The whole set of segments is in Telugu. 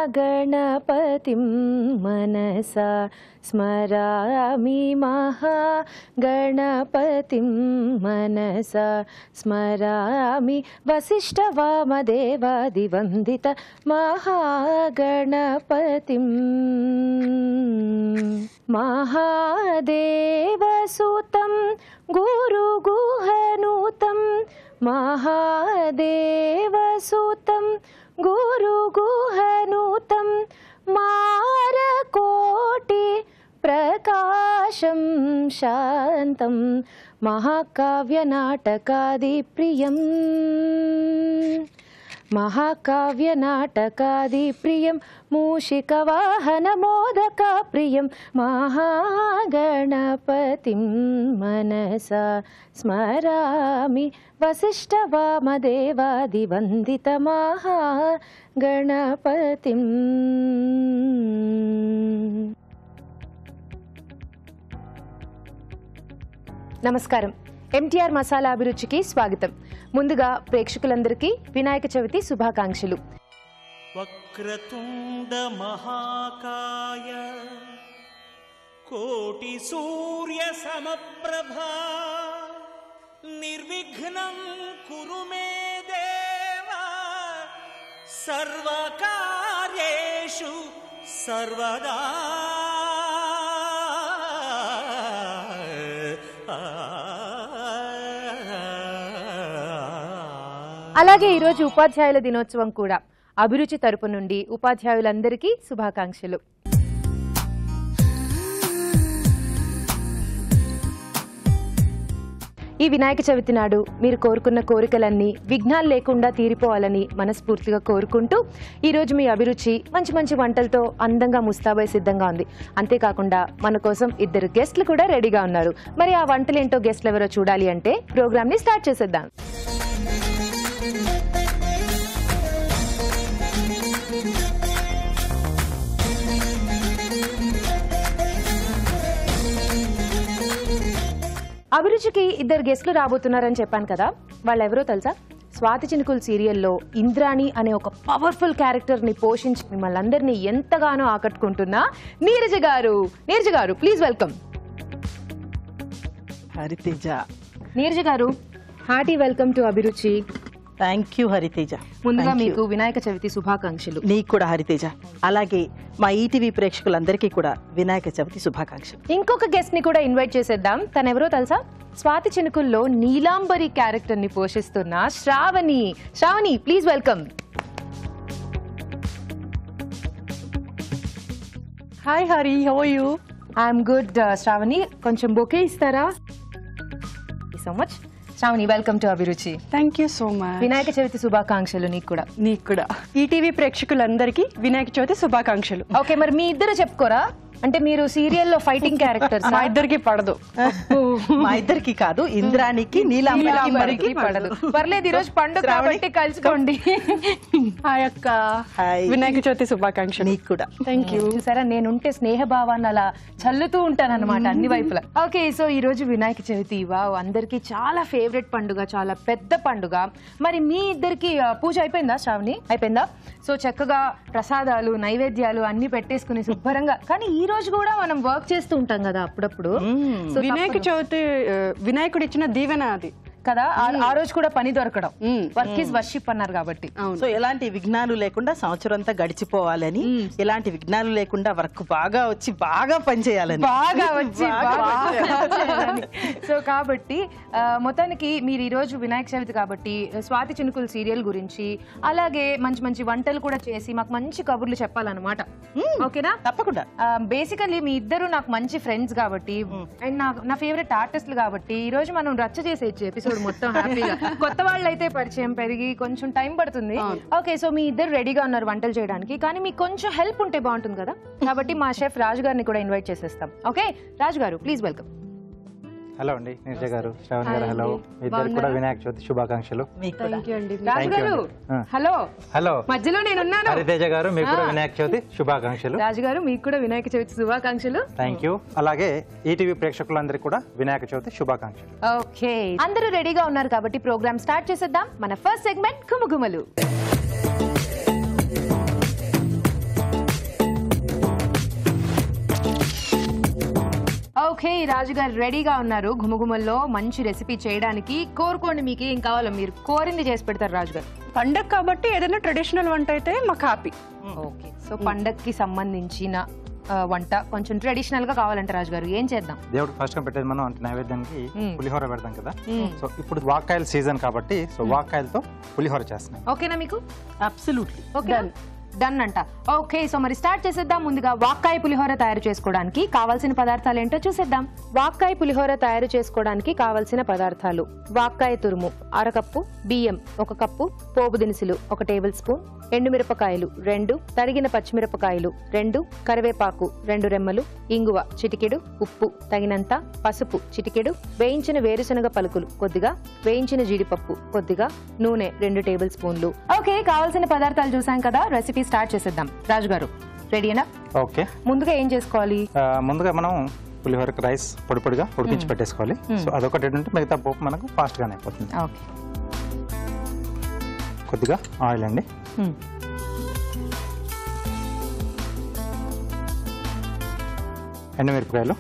महागणपतिं मनसा स्मरामि महागणपतिं मनसा स्मरामि वसिष्ठवामदेवादिवन्दित महागणपतिं महादेवसुतं गुरुगुहनुतं महादेवसुतं गुरुगुहनुतं मारकोटि प्रकाशं शान्तं महाकाव्यनाटकादिप्रियं महाकाव्यनाटकादिप्रियं मूषिकवाहनमोदकप्रियं महागणपतिं मनसा स्मरामि वसिष्ठवामदेवादिवन्दित महागणपतिं। నమస్కారం ఎంటీఆర్ మసాలా అభిరుచికి స్వాగతం. ముందుగా ప్రేక్షకులందరికీ వినాయక చవితి శుభాకాంక్షలు. వక్రతుండ మహాకాయ కోటి సూర్య సమప్రభా నిర్విఘ్నం కురు మే దేవా సర్వకార్యేషు సర్వదా. అలాగే ఈరోజు ఉపాధ్యాయుల దినోత్సవం కూడా. అభిరుచి తరపు నుండి ఉపాధ్యాయులందరికీ శుభాకాంక్షలు. ఈ వినాయక చవితి నాడు మీరు కోరుకున్న కోరికలన్నీ విఘ్నాలు లేకుండా తీరిపోవాలని మనస్ఫూర్తిగా కోరుకుంటూ ఈరోజు మీ అభిరుచి మంచి మంచి వంటలతో అందంగా ముస్తాబై సిద్ధంగా ఉంది. అంతేకాకుండా మన కోసం 2 గెస్ట్లు కూడా రెడీగా ఉన్నారు. మరి ఆ వంటలేంటో గెస్ట్లు ఎవరో చూడాలి అంటే ప్రోగ్రామ్ని స్టార్ట్ చేసేద్దాం. అభిరుచికి 2 గెస్ట్లు రాబోతున్నారని చెప్పాను కదా. వాళ్ళెవరో తెలుసా? స్వాతి చినుకులు సీరియల్లో ఇంద్రాణి అనే ఒక పవర్ఫుల్ క్యారెక్టర్ని పోషించి మిమ్మల్ని అందరినీ ఎంతగానో ఆకట్టుకుంటున్న నీరజ గారు. నీరజ గారు, ప్లీజ్ వెల్కమ్. హరితేజ. నీరజ గారు, hearty welcome to Abhiruchi. Thank you Hariteja. ముందుగా మీకు వినాయక చవితి శుభాకాంక్షలు. నీకు కూడా హరితేజ. అలాగే మా ఈటీవీ ప్రేక్షకులందరికీ కూడా వినాయక చవితి శుభాకాంక్షలు. ఇంకొక గెస్ట్ ని కూడా ఇన్వైట్ చేసేద్దాం. తనెవరో తెలుసా? స్వాతి చినుకుల్లో నీలాంబరి క్యారెక్టర్ ని పోషిస్తున్న Sravani. Sravani, please welcome. Hi Hari, how are you? I'm good. Sravani, కొంచెం బొకే ఇస్తారా? So much. Sravani, welcome to Abhiruchi. Thank you so much. Vinayaka Chavithi శుభాకాంక్షలు నీకు కూడా. నీకు కూడా. ఈటీవీ ప్రేక్షకులందరికీ వినాయక చవితి శుభాకాంక్షలు. ఓకే, మరి మీ ఇద్దరు చెప్పుకోరా? అంటే మీరు సీరియల్లో ఫైటింగ్ క్యారెక్టర్స్. మా ఇద్దరికి పడదు. మా ఇద్దరికి కాదు, ఇంద్రానికి నీలాంబరికి పడదు. పర్లేదు, ఈరోజు పండుగ కాబట్టి కలుసుకోండి. హాయ్ అక్క. వినాయక చవితి శుభాకాంక్షలు. నీకు కూడా. Thank you. చూసారా, నేనుంటే స్నేహ భావాన్ని అలా చల్లుతూ ఉంటాను అనమాట అన్ని వైపులా. ఓకే, సో ఈ రోజు వినాయక చవితి. వావ్, అందరికి చాలా ఫేవరెట్ పండుగ, చాలా పెద్ద పండుగ. మరి మీ ఇద్దరికి పూజ అయిపోయిందా? శ్రావణి, అయిపోయిందా? సో చక్కగా ప్రసాదాలు, నైవేద్యాలు అన్ని పెట్టేసుకుని శుభ్రంగా. కానీ ఈ రోజు కూడా మనం వర్క్ చేస్తూ ఉంటాం కదా అప్పుడప్పుడు. వినాయక చవితి వినాయకుడు ఇచ్చిన దీవెన అది కదా. ఆ రోజు కూడా పని దొరకడం. వర్క్ ఈజ్ వర్షిప్ అన్నారు కాబట్టి. సో ఎలాంటి విఘ్నాలు లేకుండా సంవత్సరం అంతా గడిచిపోవాలని, ఎలాంటి విఘ్నాలు లేకుండా వర్క్ బాగా వచ్చి బాగా పనిచేయాలని. సో కాబట్టి మొత్తానికి మీరు ఈ రోజు వినాయక చవితి కాబట్టి స్వాతి చినుకులు సీరియల్ గురించి, అలాగే మంచి మంచి వంటలు కూడా చేసి మాకు మంచి కబుర్లు చెప్పాలన్నమాట. ఓకేనా? తప్పకుండా. బేసికల్లీ మీ ఇద్దరు నాకు మంచి ఫ్రెండ్స్ కాబట్టి అండ్ నా ఫేవరెట్ ఆర్టిస్టులు కాబట్టి ఈ రోజు మనం రచ్చ చేసేయచ్చు ఎపిసోడ్ మొత్తం హ్యాపీగా. కొత్త వాళ్ళు అయితే పరిచయం పెరిగి కొంచెం టైం పడుతుంది. ఓకే, సో మీ ఇద్దరు రెడీగా ఉన్నారు వంటలు చేయడానికి, కానీ మీకు కొంచెం హెల్ప్ ఉంటే బాగుంటుంది కదా. కాబట్టి మా షెఫ్ రాజు గారిని కూడా ఇన్వైట్ చేసేస్తాం. ఓకే రాజు గారు, ప్లీజ్ వెల్కమ్. హలో అండి నీరజ గారు, శ్రావణి గారు, హలో. ఇద్దరు కూడా వినాయక చవితి శుభాకాంక్షలు. రాజు Thank you గారు అండి. హలో హలో మధ్యలో నేనున్నాను. హరితేజ గారు, మీకు కూడా వినాయక చవితి శుభాకాంక్షలు. రాజు గారు మీకు కూడా వినాయక చవితి శుభాకాంక్షలు. Thank you. అలాగే ఈటీవీ ప్రేక్షకులందరికీ కూడా వినాయక చవితి శుభాకాంక్షలు. ఓకే, అందరూ రెడీగా ఉన్నారు కాబట్టి ప్రోగ్రామ్ స్టార్ట్ చేసేద్దాం. మన ఫస్ట్ సెగ్మెంట్ గుమగుమలు. ఓకే, రాజుగారు రెడీగా ఉన్నారు గుమగుమల్లో మంచి రెసిపీ చేయడానికి. కోరుకోండి, మీకు ఏం కావాలో మీరు కోరింది చేసి పెడతారు రాజుగారు. పండగ కాబట్టి ఏదైనా ట్రెడిషనల్ వంట అయితే మాకు హ్యాపీ. ఓకే, సో పండగకి సంబంధించిన వంట కొంచెం ట్రెడిషనల్ గా కావాలంటే రాజుగారు ఏం చేద్దాం? దేవుడికి ఫస్ట్ గా పెట్టేది మనం అంటే నైవేద్యానికి పులిహోర పెడతాం కదా. సో ఇప్పుడు వాక్కాయల సీజన్ కాబట్టి సో వాక్కాయలతో పులిహోర చేస్తున్నాం. ఓకేనా మీకు? అబ్సల్యూట్లీ ఓకే, డన్ అంట. ఓకే, సో మరి స్టార్ట్ చేసేద్దాం. ముందుగా వాక్కాయ పులిహోర తయారు చేసుకోవడానికి కావాల్సిన పదార్థాలు ఏంటో చూసేద్దాం. వాక్కాయ పులిహోర తయారు చేసుకోవడానికి కావాల్సిన పదార్థాలు: వాక్కాయ తురుము అరకప్పు, బియ్యం 1 కప్పు, పోపు దినుసులు 1 టేబుల్ స్పూన్, ఎండుమిరపకాయలు 2, తరిగిన పచ్చిమిరపకాయలు 2, కరివేపాకు 2 రెమ్మలు, ఇంగువ చిటికెడు, ఉప్పు తగినంత, పసుపు చిటికెడు, వేయించిన వేరుశనగ పలుకులు కొద్దిగా, వేయించిన జీడిపప్పు కొద్దిగా, నూనె 2 టేబుల్ స్పూన్లు. ఓకే, కావాల్సిన పదార్థాలు చూసాం కదా, రెసిపీ స్టార్ట్ చేసేద్దాం. రాజుగారు రెడీనా? ఓకే, ముందుగా ఏం చేసుకోవాలి? ముందుగా మనం పులిహోరకి రైస్ పొడి పొడిగా ఉడికించి పెట్టేసుకోవాలి. సో అదొకటి ఏంటంటే మిగతా పోపు మనకు ఫాస్ట్ గానే అయిపోతుంది. ఓకే, కొద్దిగా ఆయిల్ అండి, ఎండుమిరపకాయలు,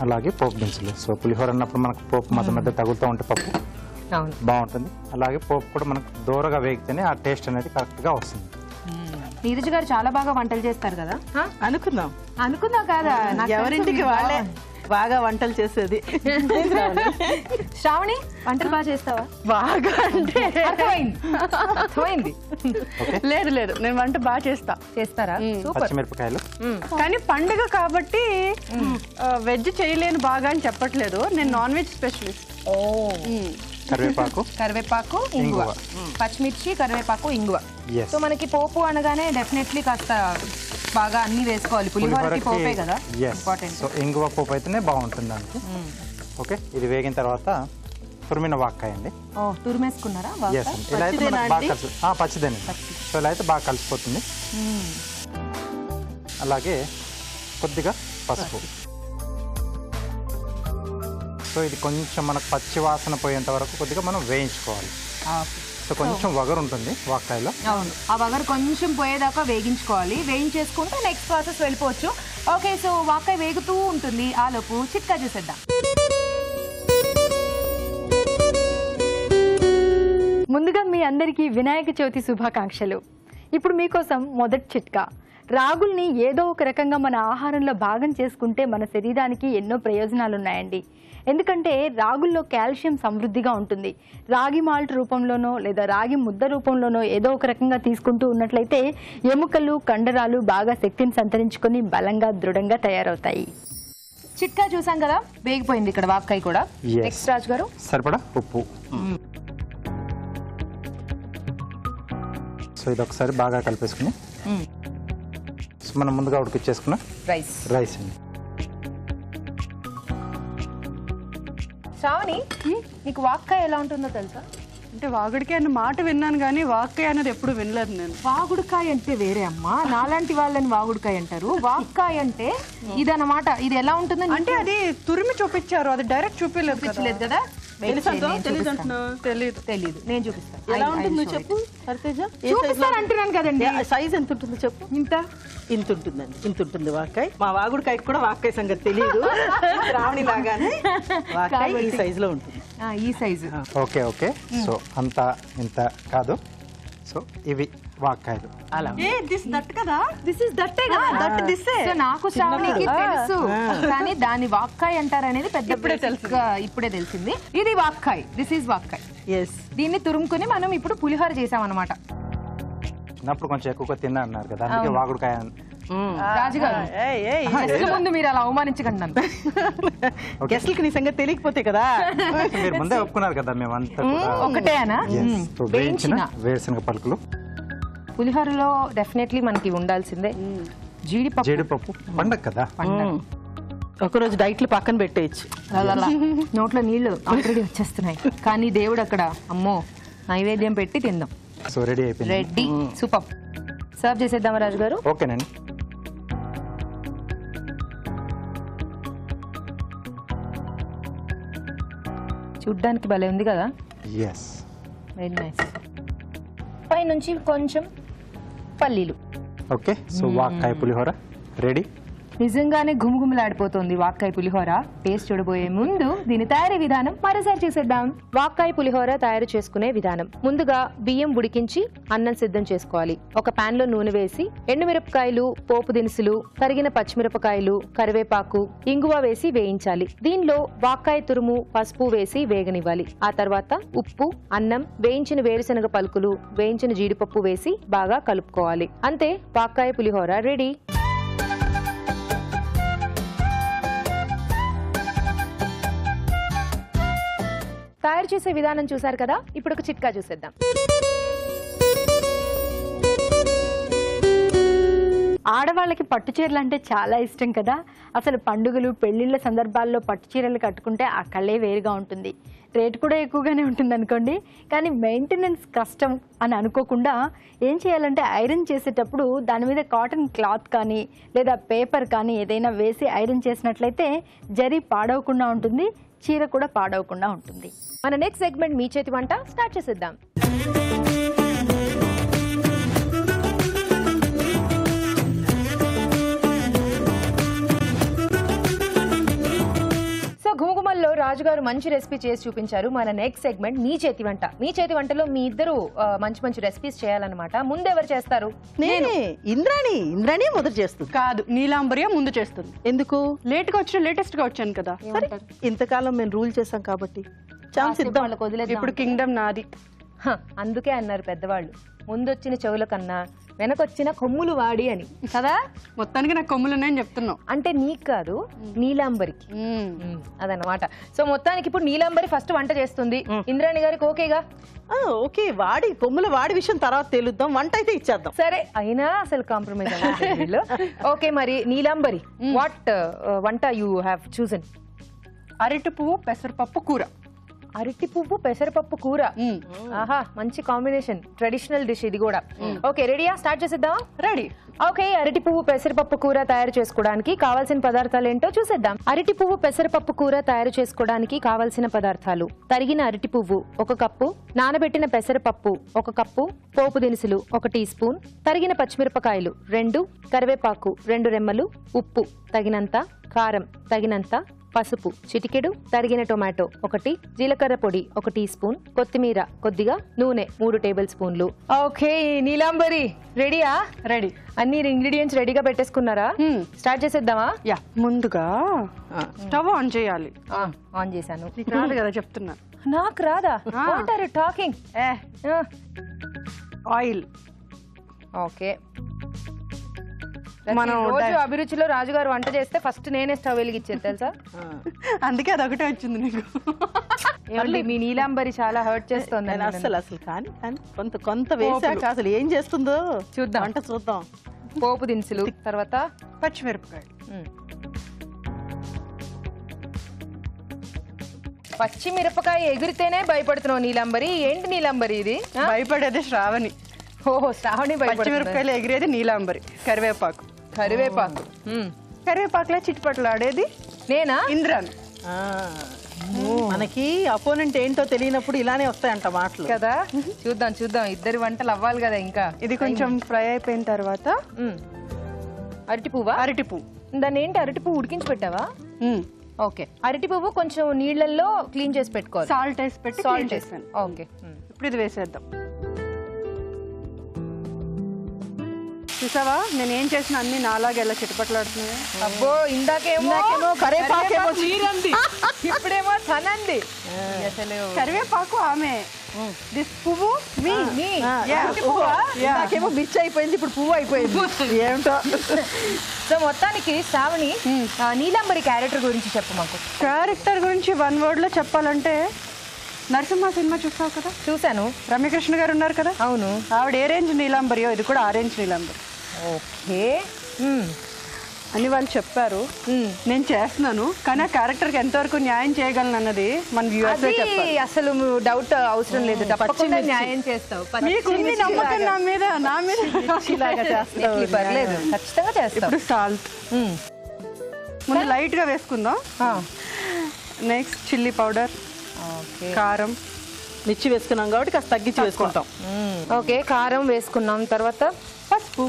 అలాగే పోపు దినుసులు. సో పులిహోర అన్నప్పుడు మనకు పోపు మధ్య మధ్య తగులుతూ ఉంటే పప్పు బాగుంటుంది. అలాగే పోపు కూడా మనకు దూరగా వేగితేనే ఆ టేస్ట్ అనేది కరెక్ట్ గా వస్తుంది. నీరజ్ గారు చాలా బాగా వంటలు చేస్తారు కదా? అనుకుందాం కాదా? ఎవరింటికి వాళ్ళే బాగా వంటలు చేసేది. శ్రావణి వంటలు బాగా చేస్తావా? బాగా అంటే అర్థమైంది. లేదు లేదు, నేను వంట బాగా చేస్తారా? సూపర్. పచ్చిమిరపకాయలు, కానీ పండుగ కాబట్టి వెజ్ చేయలేను బాగా అని చెప్పట్లేదు. నేను నాన్ వెజ్ స్పెషలిస్ట్. కరివేపాకు, ఇంగువ, పచ్చిమిర్చి, కరివేపాకు, ఇంగువ. Yes. సో మనకి పోపు అనగానే డెఫినెట్లీ కాస్త బాగా అన్ని వేసుకోవాలి. పులిహోరకి పోపే కదా ఇంపార్టెంట్. సో ఇంగువ పోపు అయితేనే బాగుంటుంది దానికి. ఓకే, ఇది వేగిన తర్వాత తురిమిన వాక్కాయ అండి. తురిమేసుకున్నారా? Yes, ఇలా అయితే మనకు బాగా కలిసి పచ్చిదేనండి. సో ఇలా అయితే బాగా కలిసిపోతుంది. అలాగే కొద్దిగా పసుపు. సో ఇది కొంచెం మనకు పచ్చి వాసన పోయేంత వరకు కొద్దిగా మనం వేయించుకోవాలి. సో కొంచెం వగరు ఉంటుంది వాక్కాయలో. అవును, ఆ వగరు కొంచెం పోయేదాకా వేగించుకోవాలి. వేయించేసుకుంటే నెక్స్ట్ ప్రాసెస్ వెళ్ళిపోవచ్చు. ఓకే, సో వాక్కాయ వేగుతూ ఉంటుంది. ఆలోపు చిట్కా చూసేద్దాం. ముందుగా మీ అందరికీ వినాయక చవితి శుభాకాంక్షలు. ఇప్పుడు మీకోసం మొదటి చిట్కా. రాగుల్ని ఏదో ఒక రకంగా మన ఆహారంలో భాగం చేసుకుంటే మన శరీరానికి ఎన్నో ప్రయోజనాలు ఉన్నాయండి. ఎందుకంటే రాగుల్లో కాల్షియం సమృద్ధిగా ఉంటుంది. రాగి మాల్ట్ రూపంలోనో లేదా రాగి ముద్ద రూపంలోనో ఏదో ఒక రకంగా తీసుకుంటూ ఉన్నట్లయితే ఎముకలు, కండరాలు బాగా శక్తిని సంతరించుకొని బలంగా, దృఢంగా తయారవుతాయి. చిట్కా చూసాం కదా, వేగిపోయింది ఇక్కడ వాక్కాయ కూడా. నెక్స్ట్ రాజు గారు సరిపడా ఉప్పు. సో ఇది ఒకసారి బాగా కలిపేసుకుని సో మనం ముందుగా ఉడికిచ్చేసుకున్న రైస్ అండి. శ్రావణి, నీకు వాక్కాయ ఎలా ఉంటుందో తెలుసా? అంటే వాగుడికాయ అన్న మాట విన్నాను కానీ వాక్కాయ అనేది ఎప్పుడు వినలేదు నేను. వాగుడుకాయ అంటే వేరే అమ్మా, నాలాంటి వాళ్ళని వాగుడుకాయ అంటారు. వాక్కాయ అంటే ఇదన్నమాట. ఇది ఎలా ఉంటుంది అంటే అది తురిమి చూపించారు, అది డైరెక్ట్ చూపించలేదు కదా. తెలీదు. నేను చూపిస్తాను. ఎలా ఉంటుందో చెప్పు హరితేజ. అంటున్నాను కదండి. సైజ్ ఎంత ఉంటుందో చెప్పు. ఇంత ఉంటుందండి, ఇంత ఉంటుంది వాక్కాయ. మా వాగుడికాయకి కూడా వాక్కాయ సంగతి తెలియదు. రావణి లాగానే వాక్కాయ ఈ సైజ్ లో ఉంటుంది. ఈ సైజు. ఓకే ఓకే, సో అంత ఇంత కాదు. సో ఇవి వాక్కాయలు. అలా సో నాకు శ్రావణికి తెలుసు, కానీ దాని వాక్కాయ అంటారు అనేది పెద్ద ఇప్పుడే తెలిసింది. ఇది వాక్కాయ, దిస్ ఈజ్ వాక్కాయ. దీన్ని తురుముకుని మనం ఇప్పుడు పులిహోర చేసామన్నమాట. చిన్నప్పుడు కొంచెం ఎక్కువగా తిన్నా అన్నారు కదా, అందుకే వాగుడుకాయ. రాజుగారు ముందు మీరు అలా అవమానించకండి నన్ను. గెస్ట్లకి నీ సంగతి తెలియకపోతే కదా. మీరు ముందే ఒప్పుకున్నారు కదా మేమంతా ఒకటేనా? వేయించిన వేరుశనగ పలుకులు. పులిహోరలో డెఫినెట్లీ మనకి ఉండాల్సిందే జీడిపప్పు పండగ కదా. ఒకరోజు డైట్లు పక్కన పెట్టేయచ్చు. నోట్లో నీళ్లు ఆల్రెడీ వచ్చేస్తున్నాయి, కానీ దేవుడు అక్కడ అమ్మో నైవేద్యం పెట్టి తిందాం. సో రెడీ అయిపోయింది. Ready, super. సర్వ్ చేసేద్దామా రాజు గారు? ఓకేనండి. చూడ్డానికి భలే ఉంది కదా. Yes, very nice. పైనుంచి కొంచెం పల్లీలు. ఓకే. సో వాక్కాయ పులిహోర రెడీ. నిజంగానే గుమగుమలాడిపోతుంది వాక్కాయ పులిహోర. టేస్ట్ చూడబోయే ముందు దీని తయారీ విధానం మరోసారి చూసేద్దాం. వాక్కాయ పులిహోర తయారు చేసుకునే విధానం. ముందుగా బియ్యం ఉడికించి అన్నం సిద్ధం చేసుకోవాలి. ఒక పాన్ లో నూనె వేసి ఎండుమిరపకాయలు, పోపు దినుసులు, తరిగిన పచ్చిమిరపకాయలు, కరివేపాకు, ఇంగువ వేసి వేయించాలి. దీనిలో వాక్కాయ తురుము, పసుపు వేసి వేగనివ్వాలి. ఆ తర్వాత ఉప్పు, అన్నం, వేయించిన వేరుశనగ పలుకులు, వేయించిన జీడిపప్పు వేసి బాగా కలుపుకోవాలి. అంతే, వాక్కాయ పులిహోర రెడీ. తయారు చేసే విధానం చూసారు కదా. ఇప్పుడు ఒక చిట్కా చూసేద్దాం. ఆడవాళ్ళకి పట్టు చీరలు అంటే చాలా ఇష్టం కదా. అసలు పండుగలు, పెళ్లిళ్ళ సందర్భాల్లో పట్టు చీరలు కట్టుకుంటే ఆ కళ్ళే వేరుగా ఉంటుంది. రేటు కూడా ఎక్కువగానే ఉంటుంది అనుకోండి, కానీ మెయింటెనెన్స్ కష్టం అని అనుకోకుండా ఏం చేయాలంటే ఐరన్ చేసేటప్పుడు దాని మీద కాటన్ క్లాత్ కానీ లేదా పేపర్ కానీ ఏదైనా వేసి ఐరన్ చేసినట్లయితే జరీ పాడవకుండా ఉంటుంది, చీర కూడా పాడవకుండా ఉంటుంది. మన నెక్స్ట్ సెగ్మెంట్ మీ చేతి వంట స్టార్ట్ చేసేద్దాం. గుమగుమల్లో రాజుగారు మంచి రెసిపీ చేసి చూపించారు. మన నెక్స్ట్ సెగ్మెంట్ మీ చేతి వంట. మీ చేతి వంటలో మీ ఇద్దరు మంచి మంచి రెసిపీస్ చేయాలన్నమాట. ముందు ఎవరు చేస్తారు? నేనే. ఇంద్రాణి మొదలు చేస్తుంది. కాదు, నీలాంబరియా ముందు చేస్తుంది. ఎందుకు? లేట్ గా వచ్చిన లేటెస్ట్ గా వచ్చాను కదా. సరే, ఇంతకాలం మేము రూల్ చేసాం కాబట్టి ఛాన్స్ ఇద్దాం. వాళ్ళకి వదిలేద్దాం. ఇప్పుడు కింగ్డమ్ నాది. అందుకే అన్నారు పెద్దవాళ్ళు, ముందొచ్చిన చెవుల కన్నా వెనకొచ్చిన కొమ్ములు వాడి అని కదా. మొత్తానికి నాకు కొమ్ములు ఉన్నాయని చెప్తున్నావు. అంటే నీకు కాదు, నీలాంబరికి. అదనమాట. సో మొత్తానికి ఇప్పుడు నీలాంబరి ఫస్ట్ వంట చేస్తుంది. ఇంద్రాణి గారికి ఓకేగా? ఓకే, వాడి కొమ్ముల వాడి విషయం తర్వాత తెలుద్దాం, వంట అయితే ఇచ్చేద్దాం. సరే, అయినా అసలు కాంప్రమైజ్ అవ్వలేదు. ఓకే, మరి నీలాంబరి, వాట్ వంట యూ హ్యావ్ చూసన్? అరటి పువ్వు పెసరపప్పు కూర. అరటి పువ్వు పెసరపప్పు కూర. ఆహా, మంచి కాంబినేషన్. ట్రెడిషనల్ డిష్ ఇది కూడా. ఓకే, రెడీయా? స్టార్ట్ చేసేద్దాం. రెడీ. ఓకే, అరటి పువ్వు పెసరపప్పు కూర తయారు చేసుకోవడానికి కావాల్సిన పదార్థాలు ఏంటో చూసేద్దాం. అరటి పువ్వు పెసరపప్పు కూర తయారు చేసుకోవడానికి కావాల్సిన పదార్థాలు: తరిగిన అరటి పువ్వు 1 కప్పు, నానబెట్టిన పెసరపప్పు 1 కప్పు, పోపు దినుసులు 1 టీ స్పూన్, తరిగిన పచ్చిమిరపకాయలు 2, కరివేపాకు 2 రెమ్మలు, ఉప్పు తగినంత, కారం తగినంత, పసుపు చిటికెడు, తరిగిన టొమాటో 1, జీలకర్ర పొడి 1 టీ స్పూన్, కొత్తిమీర కొద్దిగా, నూనె 3 టేబుల్ స్పూన్లు. ఓకే నీలాంబరి, రెడీయా? రెడీ. అన్ని ఇంగ్రీడియంట్స్ రెడీగా పెట్టేసుకున్నారా? స్టార్ట్ చేసేద్దామా? యా, ముందుగా స్టవ్ ఆన్ చేయాలి. ఆన్ చేశాను. నీకు రాదు కదా చెప్తున్నా. నాకు రాదా? What are you talking? Oil. Okay, మనం రోజు అభిరుచిలో రాజుగారు వంట చేస్తే ఫస్ట్ నేనే స్టవ్ వెలిగించేది తెలుసా. అందుకే అదొకటే వచ్చింది నీకు. ఏమండి, మీ నీలాంబరి చాలా హర్ట్ చేస్తుంది. అసలు కానీ కొంత వేసాక అసలు ఏం చేస్తుందో చూద్దాం. వంట చూద్దాం. పోపు దినుసులు, తర్వాత పచ్చిమిరపకాయలు. పచ్చిమిరపకాయ ఎగిరితేనే భయపడుతున్నావు నీలాంబరి. ఏంటి నీలాంబరి ఇది? భయపడేది శ్రావణి. ఓహో, శ్రావణి. పచ్చిమిరపకాయలు ఎగిరేది నీలాంబరి. కరివేపాకు. కరివేపాకులో చిట్పట్లు ఆడేది నేనా? ఇంద్రాని. మనకి అపోనెంట్ ఏంటో తెలియనప్పుడు ఇలానే వస్తాయంట మాటలు కదా. చూద్దాం చూద్దాం, ఇద్దరి వంటలు అవ్వాలి కదా. ఇంకా ఇది కొంచెం ఫ్రై అయిపోయిన తర్వాత అరటి పువ్వా? అరటి పువ్వు. దాన్ని ఏంటి, అరటి పువ్వు ఉడికించి పెట్టావా? ఓకే, అరటి పువ్వు కొంచెం నీళ్ళల్లో క్లీన్ చేసి పెట్టుకోవాలి. సాల్ట్ వేసి పెట్టి సాల్ట్ చేస్తాను. ఓకే, ఇప్పుడు ఇది వేసేద్దాం. చూసావా నేను ఏం చేసిన అన్ని నాలాగా ఎలా చిటపట్లాడుతున్నాయా? అబ్బో, ఇందాకేమో కరివేపాకేమో చీరంది, ఇప్పుడేమో తనంది. అసలు కరివేపాకు ఆమె, దిస్ పువ్వు మీ. నాకేమో మిర్చి అయిపోయింది, ఇప్పుడు పువ్వు అయిపోయింది. ఏమిటో. సో మొత్తానికి శ్రావణి, నీలాంబరి క్యారెక్టర్ గురించి చెప్పు మాకు. క్యారెక్టర్ గురించి 1 word లో చెప్పాలంటే, నరసింహ సినిమా చూస్తావు కదా? చూశాను. రమ్యకృష్ణ గారు ఉన్నారు కదా? అవును. ఆవిడ ఏ రేంజ్ నీలాంబరియో ఇది కూడా ఆ రేంజ్ నీలాంబరి. ఓకే అని వాళ్ళు చెప్పారు. నేను చేస్తున్నాను, కానీ ఆ క్యారెక్టర్కి ఎంతవరకు న్యాయం చేయగలను అన్నది మన వ్యూవర్స్ చెప్పాలి. అసలు డౌట్ అవసరం లేదు, తప్పకుండా న్యాయం చేస్తావు. మీకు ఉంది నమ్మకం నా మీద Definitely పర్లేదు, ఖచ్చితంగా చేస్తావు. ఇప్పుడు సాల్ట్ ముందు లైట్ గా వేసుకుందాం. నెక్స్ట్ చిల్లీ పౌడర్, కారం, మిర్చి వేసుకున్నాం కాబట్టి కాస్త తగ్గించి వేసుకుంటాం. ఓకే, కారం వేసుకున్నాం. తర్వాత పసుపు.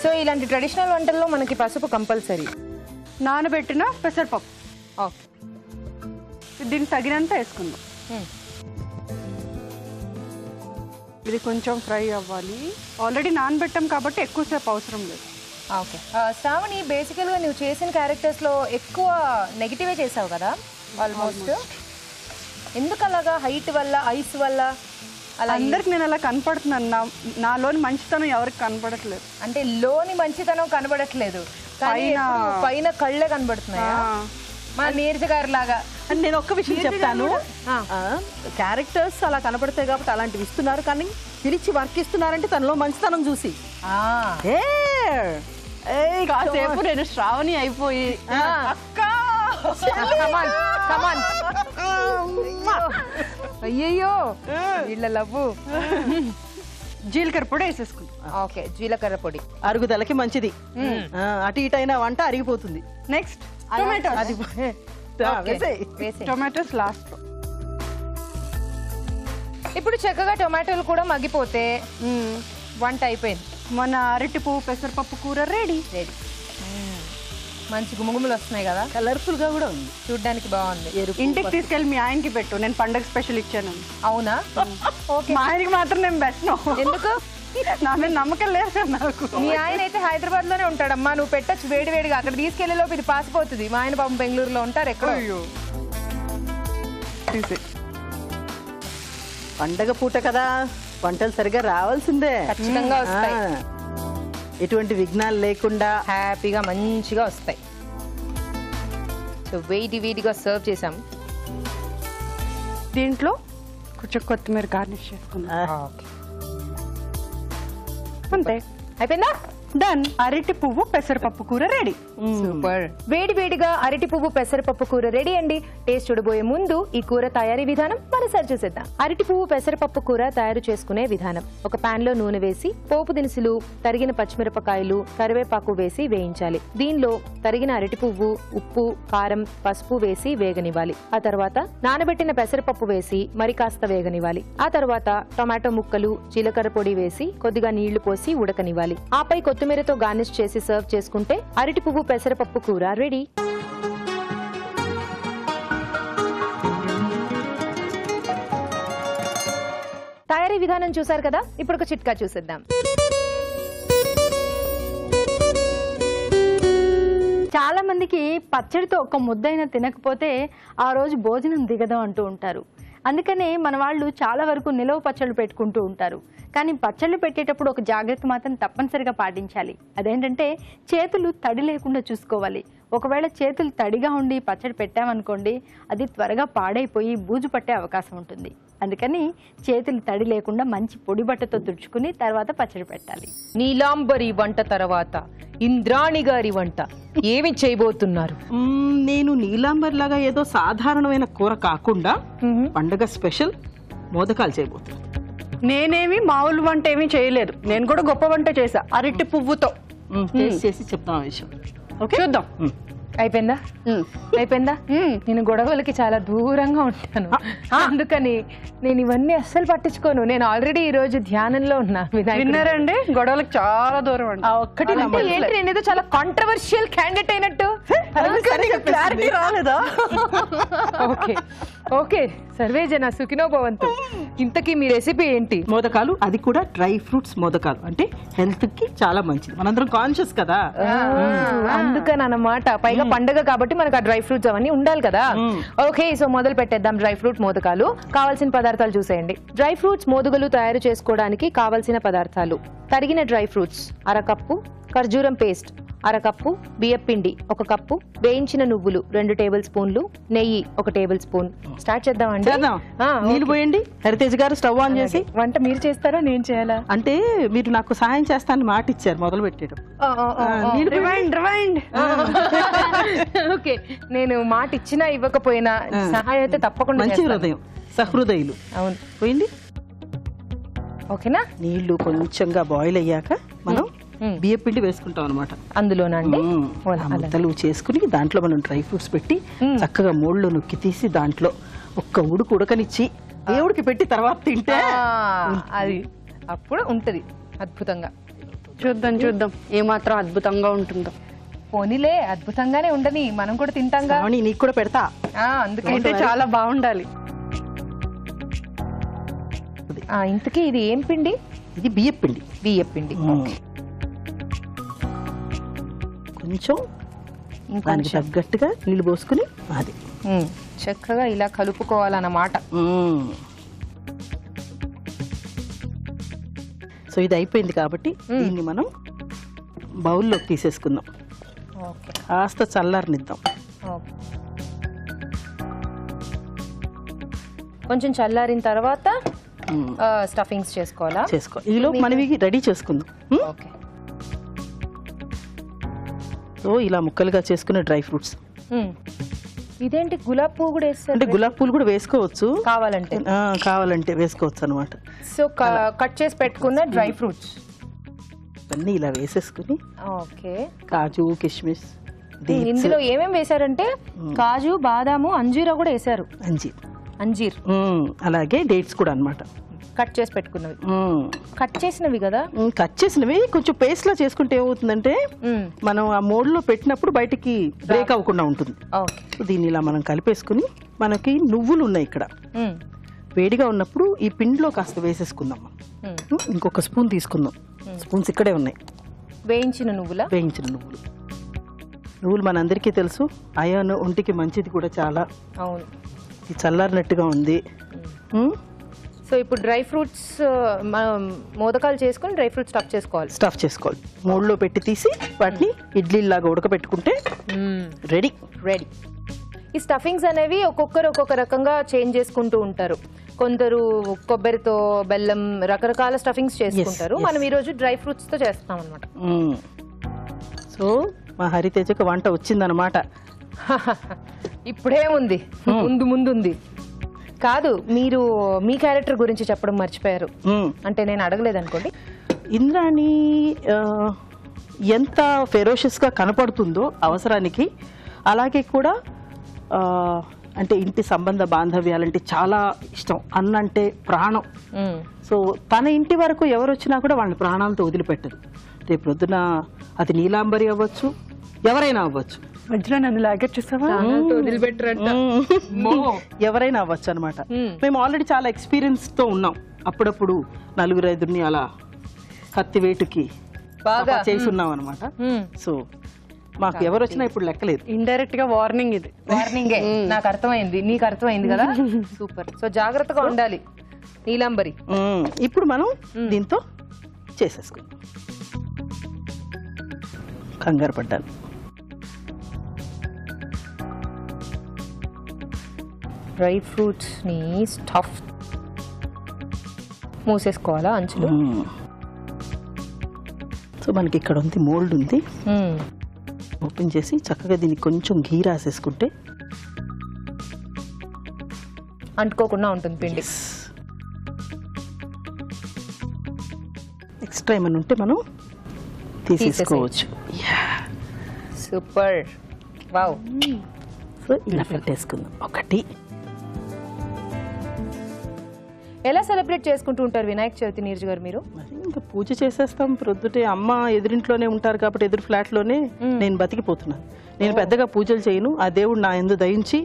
సో ఇలాంటి ట్రెడిషనల్ వంటల్లో మనకి పసుపు కంపల్సరీ. నానబెట్టిన పెసరపప్పు ఓకే, దీనికి తగినంత వేసుకుందాం. ఇది కొంచెం ఫ్రై అవ్వాలి. ఆల్రెడీ నానబెట్టాం కాబట్టి ఎక్కువసేపు అవసరం లేదు. ఓకే శ్రావణి, బేసికల్గా నువ్వు చేసిన క్యారెక్టర్స్లో ఎక్కువ నెగిటివే చేసావు కదా ఆల్మోస్ట్. ఎందుకు అలాగా? హైట్ వల్ల, ఐస్ వల్ల అలా? అందరికి నేను అలా కనపడుతున్నాను. నాలోని మంచితనం ఎవరికి కనపడట్లేదు. అంటే లోని మంచితనం కనబడట్లేదు, పైన కళ్ళే కనబడుతున్నాయా? మన నీరజ గారి లాగా. అండ్ నేను ఒక్క విషయం చెప్తాను, క్యారెక్టర్స్ అలా కనపడతాయి కాబట్టి అలాంటివి ఇస్తున్నారు, కానీ పిలిచి వర్క్ ఇస్తున్నారంటే తనలో మంచితనం చూసి. కాసేపు నేను శ్రావణి అయిపోయి అక్క అయ్యయ్యో వీళ్ళ లవ్వు. జీలకర్ర పొడి వేసేసుకుంటాం. ఓకే, జీలకర్ర పొడి అరుగుదలకి మంచిది. అటు ఇటు అయినా వంట అరిగిపోతుంది. Next tomatoes. Tomatoes last. ఇప్పుడు చక్కగా టొమాటోలు కూడా మగ్గిపోతే వంట అయిపోయింది. మన అరటి పువ్వు పెసరపప్పు కూర రెడీ. మంచి గుమగుమలు వస్తున్నాయి కదా, కలర్ఫుల్ గా కూడా ఉంది, చూడ్డానికి బాగుంది. ఇంటికి తీసుకెళ్ళి మీ ఆయనకి పెట్టు, నేను పండగ స్పెషల్ ఇచ్చాను. అవునా? ఓకే, మా ఆయనకి మాత్రం నేను పెట్టను. ఎందుకు? నా మీద నమ్మకం లేదు కదా నాకు. మీ ఆయన అయితే హైదరాబాద్ లోనే ఉంటాడమ్మా, నువ్వు పెట్టచ్చు వేడి వేడిగా. అక్కడ తీసుకెళ్లే లోపు ఇది పాసిపోతుంది. మా ఆయన పాపం బెంగళూరులో ఉంటారు. ఎక్కడ? పండగ పూట కదా, వంటలు సరిగా రావాల్సిందే, ఖచ్చితంగా వస్తాయి. ఎటువంటి విఘ్నాలు లేకుండా హ్యాపీగా మంచిగా వస్తాయి. సో వేడి వేడిగా సర్వ్ చేసాం. దీంట్లో కొంచెం కొత్తిమీర గార్నిష్ చేసుకున్నాం. అంతే, అయిపోయిందా? డన్. అరటి పువ్వు పెసరపప్పు కూర రెడీ. సూపర్. వేడి వేడిగా అరటి పువ్వు పెసరపప్పు కూర రెడీ అండి. టేస్ట్ చూడబోయే ముందు ఈ కూర తయారీ విధానం మరోసారి చూసేద్దాం. అరటి పువ్వు పెసరపప్పు కూర తయారు చేసుకునే విధానం: ఒక పాన్ లో నూనె వేసి పోపు దినుసులు, తరిగిన పచ్చిమిరపకాయలు, కరివేపాకు వేసి వేయించాలి. దీనిలో తరిగిన అరటి పువ్వు, ఉప్పు, కారం, పసుపు వేసి వేగనివ్వాలి. ఆ తర్వాత నానబెట్టిన పెసరపప్పు వేసి మరి కాస్త వేగనివ్వాలి. ఆ తర్వాత టొమాటో ముక్కలు, జీలకర్ర పొడి వేసి కొద్దిగా నీళ్లు పోసి ఉడకనివ్వాలి. ఆపై కొత్తిమీరతో గార్నిష్ చేసి సర్వ్ చేసుకుంటే అరటి పువ్వు పెసరపప్పు కూర రెడీ. తయారీ విధానం చూసారు కదా, ఇప్పుడు ఒక చిట్కా చూసేద్దాం. చాలా మందికి పచ్చడితో ఒక ముద్దైనా తినకపోతే ఆ రోజు భోజనం దిగదు అంటూ ఉంటారు. అందుకనే మన వాళ్ళు చాలా వరకు నిలవ పచ్చళ్ళు పెట్టుకుంటూ ఉంటారు. కానీ పచ్చళ్ళు పెట్టేటప్పుడు ఒక జాగ్రత్త మాత్రం తప్పనిసరిగా పాటించాలి. అదేంటంటే చేతులు తడి లేకుండా చూసుకోవాలి. ఒకవేళ చేతులు తడిగా ఉండి పచ్చడి పెట్టామనుకోండి, అది త్వరగా పాడైపోయి బూజు పట్టే అవకాశం ఉంటుంది. అందుకని చేతులు తడి లేకుండా మంచి పొడి బట్టతో తుడుచుకుని తర్వాత పచ్చడి పెట్టాలి. నీలాంబరి వంట తర్వాత ఇంద్రాణి గారి వంట ఏమి చేయబోతున్నారు? నేను నీలాంబర్ లాగా ఏదో సాధారణమైన కూర కాకుండా పండగ స్పెషల్ మోదకాలు చేయబోతున్నాను. నేనేమి మామూలు వంట ఏమీ చేయలేదు, నేను కూడా గొప్ప వంట చేసా, అరటి పువ్వుతో. టేస్ట్ చేసి చెప్తాను విషయం. ఓకే, చూద్దాం. అయిపోయిందా? అయిపోయిందా? నేను గొడవలకి చాలా దూరంగా ఉంటాను, అందుకని నేను ఇవన్నీ అస్సలు పట్టించుకోను. నేను ఆల్రెడీ ఈ రోజు ధ్యానంలో ఉన్నా. విన్నారండి, గొడవలకు చాలా దూరం అండి. ఒక్కటి ఏంటి, నేనేదో చాలా కాంట్రవర్షియల్ క్యాండిడేట్ అయినట్టు. క్లారిటీ రాలేదా? ఓకే ఓకే, సర్వే జన సుఖినో భవంతు. ఇంతకీ మీ రెసిపీ ఏంటి? మోదకాలు, అది కూడా డ్రై ఫ్రూట్స్ మోదకాలు. అంటే హెల్త్ కి చాలా మంచిది, మనందరం కాన్షియస్ కదా, అందుకని అన్నమాట. పైగా పండగ కాబట్టి మనకు ఆ డ్రై ఫ్రూట్స్ అవన్నీ ఉండాలి కదా. ఓకే, సో మొదలు పెట్టేద్దాం. డ్రై ఫ్రూట్ మోదకాలు కావాల్సిన పదార్థాలు చూసేయండి. డ్రై ఫ్రూట్స్ మోదుగలు తయారు చేసుకోవడానికి కావలసిన పదార్థాలు: తరిగిన డ్రై ఫ్రూట్స్ 1/2 కప్పు, ఖర్జూరం పేస్ట్ అరకప్పు బియ్యపిండి 1 కప్పు, వేయించిన నువ్వులు 2 టేబుల్ స్పూన్లు, నెయ్యి 1 టేబుల్ స్పూన్. స్టార్ట్ చేద్దామండి. చేద్దాం. నీళ్ళు పోయండి. హరితేజ్ గారు స్టవ్ ఆన్ చేసి. వంట మీరు చేస్తారా నేను చేయాలా? అంటే మీరు నాకు సహాయం చేస్తానని మాట ఇచ్చారు మొదలు పెట్టడం. ఓకే, నేను మాట ఇచ్చినా ఇవ్వకపోయినా సహాయం అయితే తప్పకుండా మంచి చేస్తాను. హృదయం, సహృదయులు. అవును, పోయింది. ఓకేనా? నీళ్లు కొంచెంగా బాయిల్ అయ్యాక మనం బియ్యం పిండి వేసుకుంటాం అనమాట. అందులోనండి ముద్దలు చేసుకుని దాంట్లో మనం డ్రై ఫ్రూట్స్ పెట్టి చక్కగా మోళ్ళలో నొక్కి తీసి దాంట్లో ఒక్క ఉడకనిచ్చి దేవుడికి పెట్టి తర్వాత తింటే అది అప్పుడు ఉంటది అద్భుతంగా. చూద్దాం ఏమాత్రం అద్భుతంగా ఉంటుందో. పోనీలే, అద్భుతంగానే ఉండని, మనం కూడా తింటాంగా. నీకు కూడా పెడతా. అందుకే చాలా బాగుండాలి. ఇంతకీ ఇది ఏం పిండి? ఇది బియ్యం పిండి. బియ్యం పిండి. కొంచెం దానికి తగ్గట్టుగా నీళ్ళు పోసుకుని అది చక్కగా ఇలా కలుపుకోవాలన్నమాట. సో ఇది అయిపోయింది కాబట్టి దీన్ని మనం బౌల్లోకి తీసేసుకుందాం. కాస్త చల్లారనిద్దాం. కొంచెం చల్లారిన తర్వాత స్టఫింగ్స్ చేసుకోవాలా? ఈలో మనం రెడీ చేసుకుందాం. సో ఇలా ముక్కలుగా చేసుకునే డ్రై ఫ్రూట్స్. ఇదేంటి గులాబ్ పువ్వు కూడా వేస్తారు? అంటే గులాబ్ పూలు కూడా వేసుకోవచ్చు కావాలంటే వేసుకోవచ్చు అనమాట. సో కట్ చేసి పెట్టుకున్న డ్రై ఫ్రూట్స్ అన్ని ఇలా వేసేసుకుని కాజు, కిస్మిస్. ఇందులో ఏమేమి వేసారంటే కాజు, బాదాము, అంజీరా కూడా వేసారు. అంజీర్ అలాగే డేట్స్ కూడా అన్నమాట. కట్ చేసి పెట్టుకున్నవి, కట్ చేసినవి కదా. కట్ చేసినవి కొంచెం పేస్ట్ లా చేసుకుంటే ఏమవుతుందంటే మనం ఆ మోడ్ లో పెట్టినప్పుడు బయటికి బ్రేక్ అవ్వకుండా ఉంటుంది. దీన్ని ఇలా మనం కలిపేసుకుని మనకి నువ్వులు ఉన్నాయి ఇక్కడ, వేడిగా ఉన్నప్పుడు ఈ పిండిలో కాస్త వేసేసుకుందాం. ఇంకొక స్పూన్ తీసుకుందాం. స్పూన్స్ ఇక్కడే ఉన్నాయి. వేయించిన నువ్వులు. నువ్వులు మనందరికీ తెలుసు, అయాన్ ఒంటికి మంచిది కూడా చాలా. అవును. ఇది చల్లారినట్టుగా ఉంది. సో ఇప్పుడు డ్రై ఫ్రూట్స్ మోదకాలు చేసుకుని డ్రై ఫ్రూట్స్ స్టఫ్ చేసుకోవాలి. మూడులో పెట్టి తీసి వాటిని ఇడ్లీలాగా ఉడకబెట్టుకుంటే రెడీ. ఈ స్టఫింగ్స్ అనేవి ఒక్కొక్కరు ఒక్కొక్క రకంగా చేంజ్ చేసుకుంటూ ఉంటారు. కొందరు కొబ్బరితో, బెల్లం, రకరకాల స్టఫింగ్స్ చేసుకుంటారు. మనం ఈ రోజు డ్రై ఫ్రూట్స్ తో చేస్తాం అనమాట. సో మా హరితేజకు వంట వచ్చిందనమాట. ఇప్పుడేముంది, ముందు ఉంది. కాదు, మీరు మీ క్యారెక్టర్ గురించి చెప్పడం మర్చిపోయారు. అంటే నేను అడగలేదు అనుకోండి. ఇంద్రాణి ఎంత ఫెరోషియస్ గా కనపడుతుందో అవసరానికి, అలాగే కూడా అంటే ఇంటి సంబంధ బాంధవ్యాలంటే చాలా ఇష్టం, అన్నంటే ప్రాణం. సో తన ఇంటి వరకు ఎవరు వచ్చినా కూడా వాళ్ళని ప్రాణాలతో వదిలిపెట్టదు. రేపు పొద్దున అది నీలాంబరి అవ్వచ్చు, ఎవరైనా అవ్వచ్చు. మధ్యలో నన్ను లాగా చూసావా, ఎవరైనా అవ్వచ్చు అనమాట. మేము ఆల్రెడీ చాలా ఎక్స్పీరియన్స్ తో ఉన్నాం. అప్పుడప్పుడు 4-5 అలా కత్తి వేటుకి బాగా చేసి ఉన్నాం అనమాట. సో మాకు ఎవరు వచ్చినా ఇప్పుడు లెక్కలేదు. ఇండైరెక్ట్ గా వార్నింగ్. ఇది వార్నింగే. నాకు అర్థమైంది, నీకు అర్థమైంది కదా. సూపర్. సో జాగ్రత్తగా ఉండాలి నీలాంబరి. ఇప్పుడు మనం దీంతో చేసేసుకుందాం. కంగారు పడ్డాను. డ్రై ఫ్రూట్స్ ని స్టఫ్ మూసేసుకోవాలా అంచులు? సో మనకి ఇక్కడ ఉంది, మోల్డ్ ఉంది. ఓపెన్ చేసి చక్కగా దీనికి కొంచెం ఘీ రాసేసుకుంటే అంటుకోకుండా ఉంటుంది పిండి. ఎక్స్ట్రా ఏమైనా ఉంటే మనం తీసేసుకోవచ్చు. సూపర్. వావ్. సో ఇలా పెట్టేసుకుందాం. ఒకటి. ఎలా సెలబ్రేట్ చేసుకుంటూ ఉంటారు వినాయక చవితి నీరజ్ గారు మీరు? ఇంకా పూజ చేసేస్తాం. ప్రొద్దుటే అమ్మ ఎదురింట్లోనే ఉంటారు కాబట్టి ఎదురు ఫ్లాట్ లోనే నేను బతికిపోతున్నాను. నేను పెద్దగా పూజలు చేయను. ఆ దేవుడు నా యందు దయించి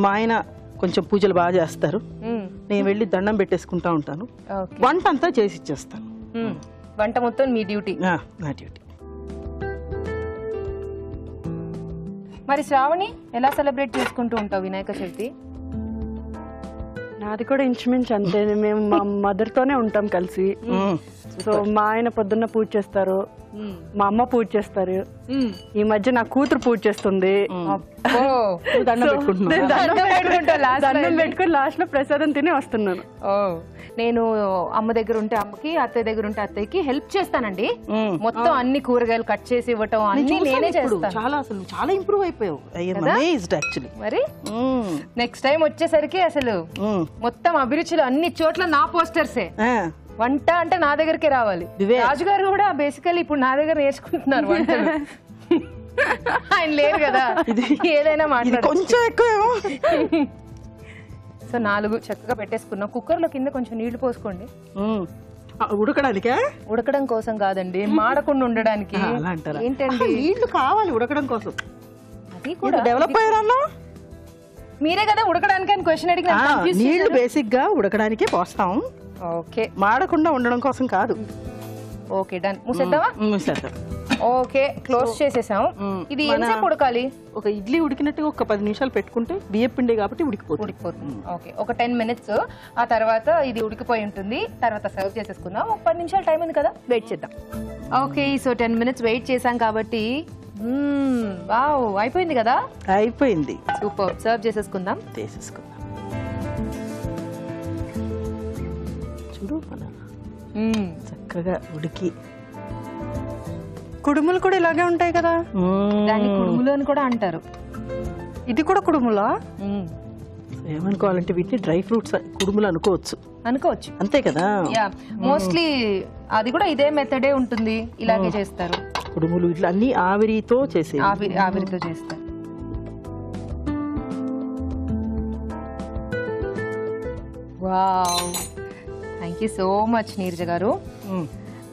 మా ఆయన కొంచెం పూజలు బాగా చేస్తారు. నేను వెళ్ళి దండం పెట్టేసుకుంటా ఉంటాను. వంట అంతా చేసి ఇచ్చేస్తాను. వంట మొత్తం మీ డ్యూటీ? నా డ్యూటీ. మరి శ్రావణి ఎలా సెలబ్రేట్ చేసుకుంటూ ఉంటావు వినాయక చవితి? నా మాది కూడా ఇంచుమించు అంతే. మేము మా మదర్ తోనే ఉంటాం కలిసి. సో మా ఆయన పొద్దున్న పూజ చేస్తారు, మా అమ్మ పూజ చేస్తారు. ఈ మధ్య నా కూతురు పూజ చేస్తుంది. దండం పెట్టుకుంటున్నాను. నేను దండం పెట్టుకుని లాస్ట్ లో ప్రసాదం తిని వస్తున్నాను. నేను అమ్మ దగ్గర ఉంటే అమ్మకి, అత్తయ్య దగ్గర ఉంటే అత్తయ్యకి హెల్ప్ చేస్తానండి. మొత్తం అన్ని కూరగాయలు కట్ చేసి ఇవ్వటం అన్ని నేనే చేస్తాను. చాలా అసలు చాలా ఇంప్రూవ్ అయిపోయావు. యాక్చువల్లీ మరి నెక్స్ట్ టైం వచ్చేసరికి అసలు మొత్తం అభిరుచులు అన్ని చోట్ల నా పోస్టర్సే. వంట అంటే నా దగ్గరికి రావాలి. రాజుగారు కూడా బేసికల్లీ ఇప్పుడు నా దగ్గర నేర్చుకుంటున్నారు వంటలు. ఆయన లేరు కదా, ఏదైనా మాట్లాడు. కొంచెం ఎక్కువ. సో 4 చక్కగా పెట్టేసుకున్నాం. కుక్కర్ లో కింద కొంచెం నీళ్లు పోసుకోండి. ఉడకడానికా? ఉడకడం కోసం కాదండి, మాడకుండా ఉండడానికి. ఏంటండి నీళ్లు కావాలి ఉడకడం కోసం. అది కూడా డెవలప్ అయ్యారన్నా మీరే కదా ఉడకడానికి అని క్వశ్చన్ అడిగిన. నీళ్లు బేసిక్ గా ఉడకడానికే పోస్తాం. ఓకే, మాడకుండా ఉండడం కోసం కాదు. Okay done. మూసేద్దామా? మూసేద్దాం. ఓకే, క్లోజ్ చేసేసాం. ఇది ఎంతసేపు ఉడకాలి? ఒక ఇడ్లీ ఉడికినట్టుగా ఒక 10 నిమిషాలు పెట్టుకుంటే బియ్యం పిండి కాబట్టి ఉడికిపోతుంది. ఓకే, ఒక 10 minutes. ఆ తర్వాత ఇది ఉడికిపోయి ఉంటుంది. తర్వాత సర్వ్ చేసేసుకుందాం. ఒక 10 నిమిషాలు టైం ఉంది కదా, వెయిట్ చేద్దాం. ఓకే, సో 10 minutes వెయిట్ చేసాం కాబట్టి వావ్ అయిపోయింది కదా. అయిపోయింది. సూపర్. సర్వ్ చేసేసుకుందాం. చేసేసుకుందాం. చూడు చక్కగా ఉడికి. కుడుములు కూడా ఇలాగే ఉంటాయి కదా. దాన్ని కుడుములు అని కూడా అంటారు. ఇది కూడా కుడుములా? ఏమనుకోవాలంటే వీటిని డ్రై ఫ్రూట్స్ కుడుములు అనుకోవచ్చు. అంతే కదా. మోస్ట్లీ అది కూడా ఇదే మెథడే ఉంటుంది, ఇలాగే చేస్తారు. కుడుములు ఇట్లా అన్ని ఆవిరితో చేసే, ఆవిరితో చేస్తారు. Wow, thank you so much Neeraja గారు.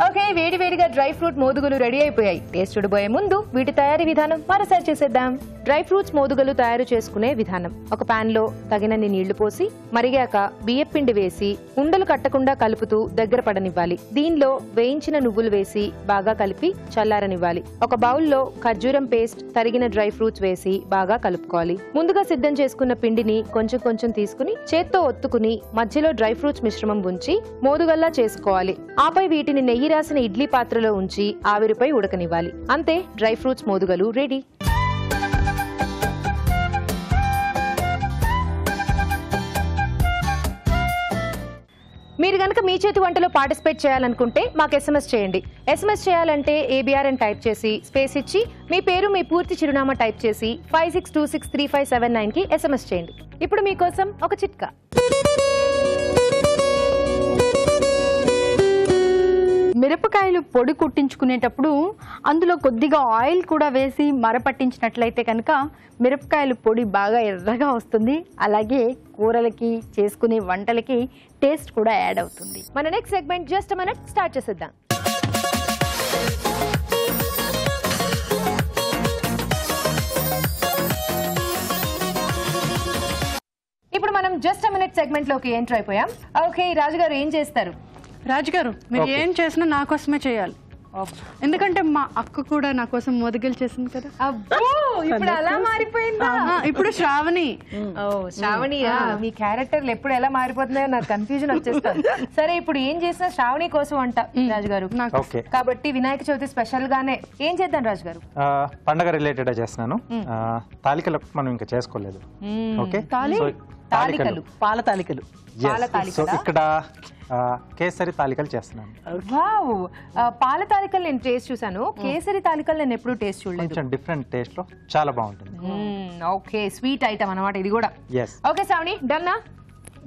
ఓకే, వేడి వేడిగా డ్రై ఫ్రూట్ మోదుగులు రెడీ అయిపోయాయి. టేస్ట్ చూడబోయే ముందు వీటి తయారీ విధానం మరోసారి చేసేద్దాం. డ్రై ఫ్రూట్స్ మోదుగులు తయారు చేసుకునే విధానం: ఒక పాన్ లో తగినన్ని నీళ్లు పోసి మరిగాక బియ్యం పిండి వేసి ఉండలు కట్టకుండా కలుపుతూ దగ్గర పడనివ్వాలి. దీనిలో వేయించిన నువ్వులు వేసి బాగా కలిపి చల్లారనివ్వాలి. ఒక బౌల్లో ఖర్జూరం పేస్ట్, తరిగిన డ్రై ఫ్రూట్స్ వేసి బాగా కలుపుకోవాలి. ముందుగా సిద్ధం చేసుకున్న పిండిని కొంచెం కొంచెం తీసుకుని చేత్తో ఒత్తుకుని మధ్యలో డ్రై ఫ్రూట్స్ మిశ్రమం ఉంచి మోదుగల్లా చేసుకోవాలి. ఆపై వీటిని నెయ్యి రాసిన ఇడ్లీ పాత్రలో ఉంచి ఆవిరిపై ఉడకనివ్వాలి. అంతే, డ్రై ఫ్రూట్స్ మోదుగలు రెడీ. మీరు గనక మీ చేతి వంటలో పార్టిసిపేట్ చేయాలనుకుంటే మాకు SMS చేయండి. SMS చేయాలంటే ABR అని టైప్ చేసి స్పేస్ ఇచ్చి మీ పేరు, మీ పూర్తి చిరునామా టైప్ చేసి 56263579 కి SMS చేయండి. ఇప్పుడు మీకోసం ఒక చిట్కా. మిరపకాయలు పొడి కుట్టించుకునేటప్పుడు అందులో కొద్దిగా ఆయిల్ కూడా వేసి మరపట్టించినట్లయితే కనుక మిరపకాయలు పొడి బాగా ఎర్రగా వస్తుంది. అలాగే కూరలకి, చేసుకునే వంటలకి టేస్ట్ కూడా యాడ్ అవుతుంది. మన next segment just minute start చేసేద్దాం. ఇప్పుడు మనం జస్ట్ మినిట్ సెగ్మెంట్ లోకి ఎంటర్ అయిపోయాం. ఓకే, రాజుగారు ఏం చేస్తారు? రాజుగారు, మీరు ఏం చేసినా నా కోసమే చేయాలి. ఎందుకంటే మా అక్క కూడా నా కోసం మోదగిలు చేసింది కదా. ఇప్పుడు అలా మారిపోయిందా? ఇప్పుడు శ్రావణి. శ్రావణియా? మీ క్యారెక్టర్లు ఎప్పుడు ఎలా మారిపోతున్నాయో నాకు కన్ఫ్యూజన్ వచ్చేస్తుంది. సరే, ఇప్పుడు ఏం చేసినా శ్రావణి కోసం అంట రాజుగారు. కాబట్టి వినాయక చవితి స్పెషల్ గానే ఏం చేద్దాం రాజుగారు? పండగ రిలేటెడ్ చేస్తున్నాను. తాలికలు మనం ఇంకా చేసుకోలేదు. ఓకే, తాలికలు, పాల తాలికలు. సో ఇక్కడ కేసరి తాలికలు చేస్తున్నాను. వావ్, పాల తాలికలు నేను టేస్ట్ చూసాను. కేసరి తాలికలు నేను ఎప్పుడు టేస్ట్ చూడలేదు. కొంచెం డిఫరెంట్ టేస్ట్ లో చాలా బాగుంటుంది. ఓకే, స్వీట్ ఐటమ్ అన్నమాట ఇది కూడా. ఓకే శ్రావణి, డన్నా?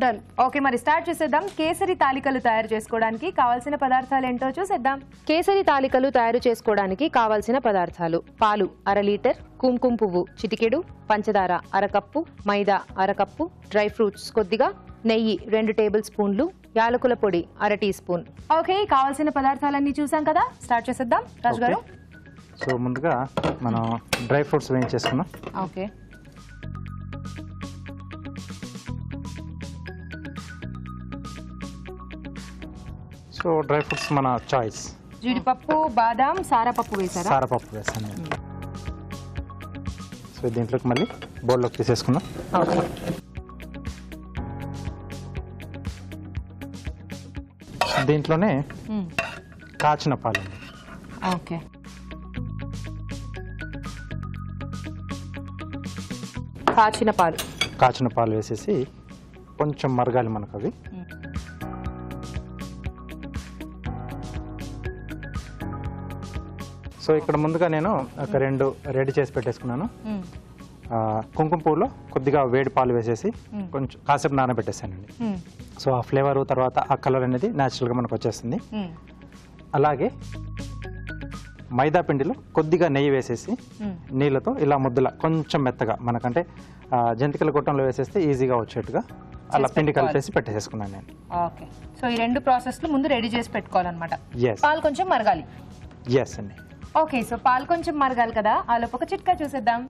డన్. ఓకే, మరి స్టార్ట్ చేసేద్దాం. కేసరి తాలికలు తయారు చేసుకోవడానికి కావాల్సిన పదార్థాలు ఏంటో చూసేద్దాం. కేసరి తాలికలు తయారు చేసుకోవడానికి కావాల్సిన పదార్థాలు: పాలు 1/2 లీటర్, కుంకుమ పువ్వు చిటికెడు, పంచదార 1/2 కప్పు, మైదా 1/2 కప్పు, డ్రై ఫ్రూట్స్ కొద్దిగా, నెయ్యి 2 టేబుల్ స్పూన్లు, యాలకుల పొడి 1/2 టీ స్పూన్. ఓకే, కావాల్సిన పదార్థాలన్నీ చూసాం కదా, స్టార్ట్ చేసేద్దాం రాజు గారు. సో ముందుగా మనం డ్రై ఫ్రూట్స్ వేయించేసుకున్నాం. ఓకే, సో డ్రై ఫ్రూట్స్ మన చాయిస్. జీడిపప్పు, బాదాం, సారపప్పు వేసారా? సారపప్పు వేసాను. సో దీంట్లోకి మళ్ళీ బౌల్లోకి తీసేసుకున్నాం. ఓకే, దీంట్లోనే కాచిన పాలు. ఓకే, కాచిన పాలు వేసేసి కొంచెం మరగాలి మనకు అవి. సో ఇక్కడ ముందుగా నేను ఒక 2 రెడీ చేసి పెట్టేసుకున్నాను. కుంకుమ పువ్వులో కొద్దిగా వేడి పాలు వేసేసి కొంచెం కాసేపు నానబెట్టేసానండి. సో ఆ ఫ్లేవర్ తర్వాత ఆ కలర్ అనేది న్యాచురల్గా మనకు వచ్చేస్తుంది. అలాగే మైదా పిండిలో కొద్దిగా నెయ్యి వేసేసి నీళ్ళతో ఇలా ముద్దల కొంచెం మెత్తగా, మనకంటే జంతికల గొట్టంలో వేసేస్తే ఈజీగా వచ్చేట్టుగా అలా పిండి కలిపేసి పెట్టేసుకున్నాను నేను. ఓకే, సో ఈ 2 ప్రాసెస్లు ముందు రెడీ చేసి పెట్టుకోవాలన్నమాట. Yes. పాలు కొంచెం మరగాలి. ఎస్ అండి. ఓకే, సో పాలు కొంచెం మరగాలి కదా, ఆ లోపు ఒక చిట్కా చూసేద్దాం.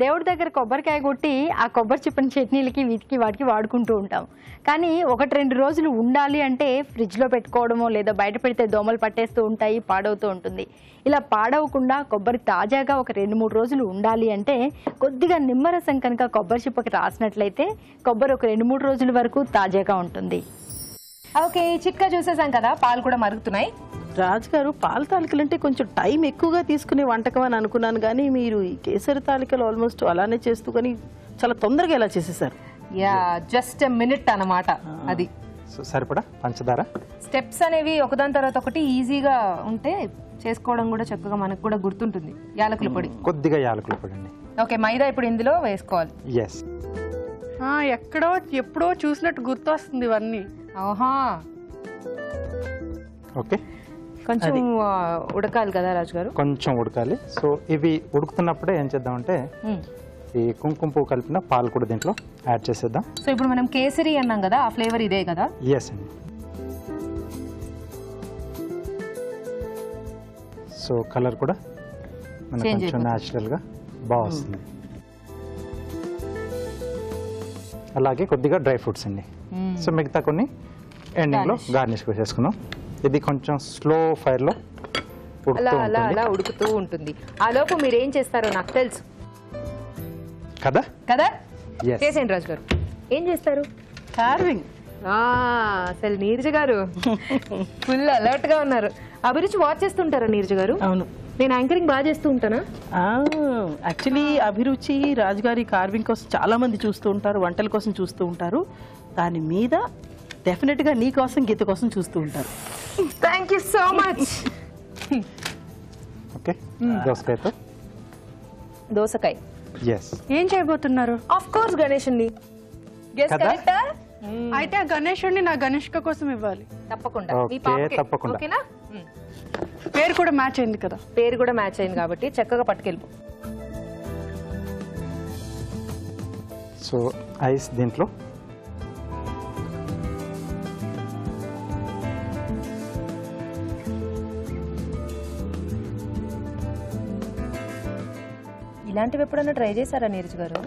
దేవుడి దగ్గర కొబ్బరికాయ కొట్టి ఆ కొబ్బరి చిప్పని చట్నీలకి వీటికి వాటికి వాడుకుంటూ ఉంటాం. కానీ 1-2 రోజులు ఉండాలి అంటే ఫ్రిడ్జ్లో పెట్టుకోవడమో లేదా బయట పెడితే దోమలు పట్టేస్తూ ఉంటాయి, పాడవుతూ ఉంటుంది. ఇలా పాడవకుండా కొబ్బరి తాజాగా ఒక 2-3 రోజులు ఉండాలి అంటే కొద్దిగా నిమ్మరసం కనుక కొబ్బరి చిప్పకి రాసినట్లయితే కొబ్బరి ఒక 2-3 రోజుల వరకు తాజాగా ఉంటుంది. ఓకే, చిట్కా చూసేసాం కదా, పాలు కూడా మరుగుతున్నాయి. రాజు గారు, పాల తాలికలు అంటే కొంచెం టైం ఎక్కువగా తీసుకునే వంటకం అని అనుకున్నాను, కానీ మీరు ఈ కేసరి తాలికలు ఆల్మోస్ట్ అలానే చేస్తూ కానీ చాలా తొందరగా ఎలా చేసేసారు. యా, జస్ట్ మినిట్ అన్నమాట. అది సో సరిపడా పంచదార. స్టెప్స్ అనేవి ఒకదాని తర్వాత ఒకటి ఈజీగా ఉంటే చేసుకోవడం కూడా చక్కగా మనకు కూడా గుర్తుంటుంది. యాలకుల పొడి, కొద్దిగా యాలకుల పొడి అండి. ఓకే, మైదా ఇప్పుడు ఇందులో వేసుకోవాలి. ఎస్. ఎక్కడో ఎప్పుడో చూసినట్టు గుర్తు వస్తుంది ఇవన్నీ. ఓహా, ఓకే, కొంచెం ఉడకాలి కదా రాజు గారు? కొంచెం ఉడకాలి. సో ఇవి ఉడుకుతున్నప్పుడే ఏం చేద్దామంటే ఈ కుంకుమ పువ్వు కలిపిన పాలు కూడా దీంట్లో యాడ్ చేసేద్దాం. సో ఇప్పుడు మనం కేసరి అన్నాం కదా, ఆ ఫ్లేవర్ ఇదే కదా? ఎస్ అండి. సో కలర్ కూడా మనకు కొంచెం న్యాచురల్గా బాగా వస్తుంది. అలాగే కొద్దిగా డ్రై ఫ్రూట్స్ అండి. సో మిగతా కొన్ని ఎండింగ్లో గార్నిష్ చేసుకున్నాం. ఇది కొంచెం స్లో ఫైర్లో అలా ఉడుకుతూ ఉంటుంది. ఆ లోపు మీరు ఏం చేస్తారో నాకు తెలుసు కదా కదా. Yes. చేసేయండి రాజు గారు, ఏం చేస్తారు? కార్వింగ్. అసలు నీరజ గారు ఫుల్ అలర్ట్ గా ఉన్నారు. అభిరుచి వాచ్ చేస్తుంటారా నీరజ గారు? అవును, నేను యాంకరింగ్ బాగా చేస్తూ ఉంటానా? యాక్చువల్లీ అభిరుచి రాజుగారి కార్వింగ్ కోసం చాలా మంది చూస్తూ ఉంటారు, వంటల కోసం చూస్తూ ఉంటారు. దాని మీద డెఫినెట్గా నీ కోసం గీత కోసం చూస్తూ ఉంటారు. Thank you so much. Okay, దోసకాయతో. దోసకాయ. ఎస్. ఏం చేయబోతున్నారు? ఆఫ్ కోర్స్ గణేష్ అండి. కదా? అయితే ఆ గణేశుడిని నా గణేష్క కోసం ఇవ్వాలి. తప్పకుండా. మీ ఓకే, పాపకే. తప్పకుండా. ఓకేనా? పేరు కూడా మ్యాచ్ అయింది కదా. పేరు కూడా మ్యాచ్ అయింది కాబట్టి చక్కగా పట్టుకెళ్ళిపో. సో ఐస్ దీంట్లో. ఇలాంటివి ఎప్పుడన్నా ట్రై చేశారా నీరజ్ గారు?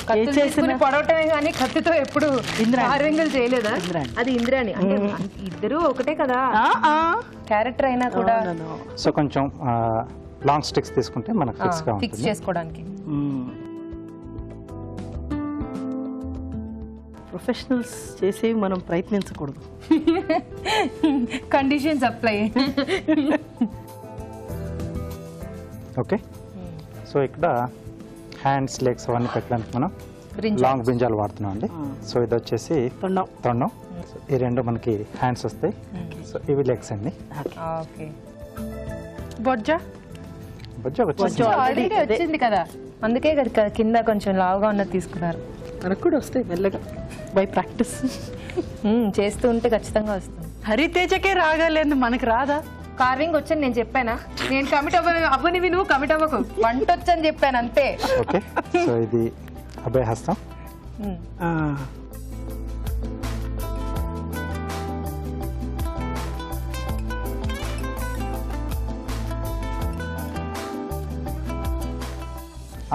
కత్తులు తీసుకుని పొడవటమే కానీ కత్తితో ఎప్పుడు కార్వింగులు చేయలేదా? అది ఇంద్రాణి అంటే ఇద్దరు ఒకటే కదా క్యారెక్టర్ అయినా కూడా. సో కొంచెం లాంగ్ స్టిక్స్ తీసుకుంటే మనకు ఫిక్స్ చేసుకోవడానికి. ప్రొఫెషనల్స్ చేసేవి మనం ప్రయత్నించకూడదు. Conditions apply. ఓకే, సో ఇక్కడ హ్యాండ్స్ లెగ్స్ అవన్నీ పెట్టడానికి మనం లాంగ్ బ్రింజాలు వాడుతున్నాం అండి. సో ఇది వచ్చేసి తొండం. ఈ 2 మనకి హ్యాండ్స్ వస్తాయి. సో ఇవి లెగ్స్ అండి. ఓకే, బొజ్జ ఆల్రెడీ వచ్చింది కదా, అందుకే కింద కొంచెం లావుగా ఉన్నది తీసుకున్నారు. మనకు కూడా వస్తాయి మెల్లగా బై ప్రాక్టీస్. చేస్తూ ఉంటే ఖచ్చితంగా వస్తుంది. హరితేజకే రాగలేదు, మనకి రాదా? కార్వింగ్ వచ్చని నేను చెప్పానా? నేను కమిట్ అవ్వనివి నువ్వు కమిట్ అవ్వకు, వంట వచ్చని చెప్పాను అంతే. ఓకే, సో ఇది అభయ హస్తం.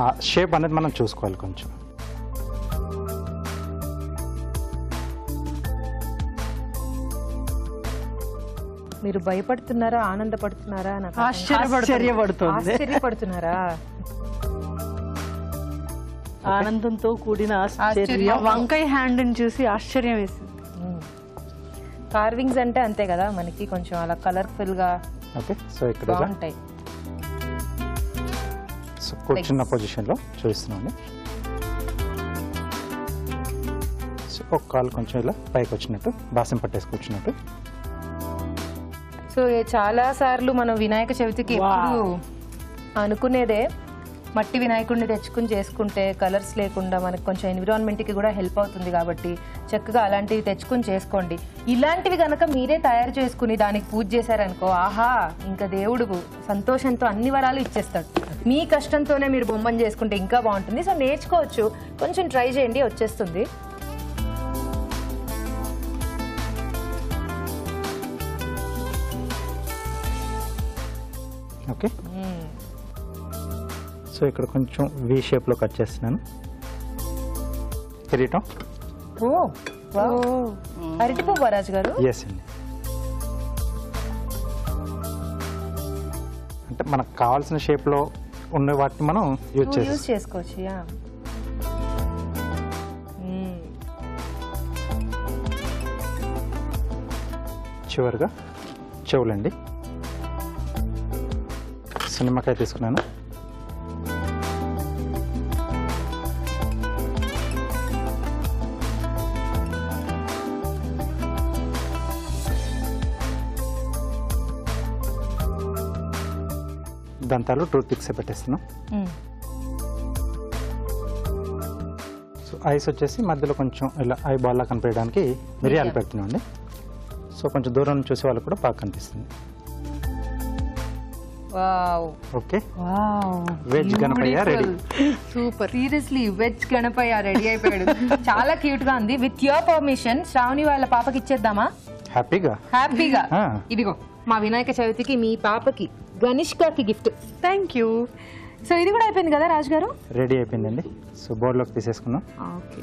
ఆ షేప్ అనేది మనం చూసుకోవాలి కొంచెం. మీరు భయపడుతున్నారా ఆనందపడుతున్నారా? ఆశ్చర్యపడుతుంది. ఆశ్చర్యపడుతున్నారా? ఆనందంతో కూడిన ఆశ్చర్యం. ఆశ్చర్యం. వంకాయ హ్యాండ్ ని చూసి ఆశ్చర్యం వేసింది. కార్వింగ్స్ అంటే అంతే కదా, మనకి కొంచెం అలా కలర్ఫుల్ గా ఓకే. సో ఇక్కడ ఇలా బాగుంటాయి. సో కూర్చున్న పొజిషన్లో చూపిస్తున్నామండి. సో ఒక కాలు కొంచెం ఇలా పైకి వచ్చినట్టు, బాసం పట్టేసి కూర్చున్నట్టు. సో చాలా సార్లు మనం వినాయక చవితికి ఎప్పుడు అనుకునేదే మట్టి వినాయకుడిని తెచ్చుకుని చేసుకుంటే కలర్స్ లేకుండా మనకు కొంచెం ఎన్విరాన్మెంట్కి కూడా హెల్ప్ అవుతుంది కాబట్టి చక్కగా అలాంటివి తెచ్చుకుని చేసుకోండి. ఇలాంటివి కనుక మీరే తయారు చేసుకుని దానికి పూజ చేశారనుకో, ఆహా ఇంకా దేవుడు సంతోషంతో అన్ని వరాలు ఇచ్చేస్తాడు. మీ కష్టంతోనే మీరు బొమ్మను చేసుకుంటే ఇంకా బాగుంటుంది. సో నేర్చుకోవచ్చు, కొంచెం ట్రై చేయండి, వచ్చేస్తుంది. ఓకే. సో ఇక్కడ కొంచెం వి షేప్లో కట్ చేస్తున్నాను. కిరీటం. ఓ అరటి పువ్వు రాజు గారు. ఎస్ అండి. అంటే మనకు కావాల్సిన షేప్లో ఉన్న వాటిని మనం యూజ్ చేసుకోవచ్చు. యా. చివరిగా చెవులండి. నిమ్మకాయ తీసుకున్నాను. దంతాలు టూత్ పిక్స్ పెట్టేస్తున్నాం. సో ఐస్ వచ్చేసి మధ్యలో కొంచెం ఇలా ఐ బాల్లా కనిపించడానికి మిరియాలు పెడుతున్నాం అండి. సో కొంచెం దూరం నుంచి చూసే వాళ్ళకి కూడా బాగా కనిపిస్తుంది. Okay. Veg Ganapayya ready. Super. Seriously veg Ganapayya ready అయిపోయాడు. చాలా క్యూట్ గా ఉంది. విత్ యువర్ పర్మిషన్ శ్రావణి వాళ్ళ పాపకి ఇచ్చేద్దామా? హ్యాపీగా. ఇదిగో మా వినాయక చవితికి మీ పాపకి గణిష్కాకి గిఫ్ట్. Thank you. సో ఇది కూడా అయిపోయింది కదా రాజు గారు? రెడీ అయిపోయిందండి. సో బోర్డులోకి తీసేసుకున్నాం. ఓకే.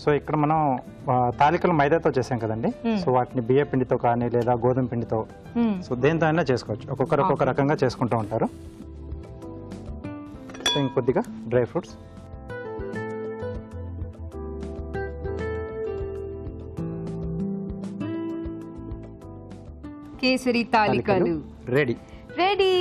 సో ఇక్కడ మనం తాలికలు మైదాతో చేసాం కదండి. సో వాటిని బియ్య పిండితో కానీ లేదా గోధుమ పిండితో, సో దేంతో అయినా చేసుకోవచ్చు. ఒక్కొక్కరు ఒక్కొక్క రకంగా చేసుకుంటూ ఉంటారు. సో ఇంకొద్దిగా డ్రై ఫ్రూట్స్. కేసరి తాలికలు రెడీ. రెడీ.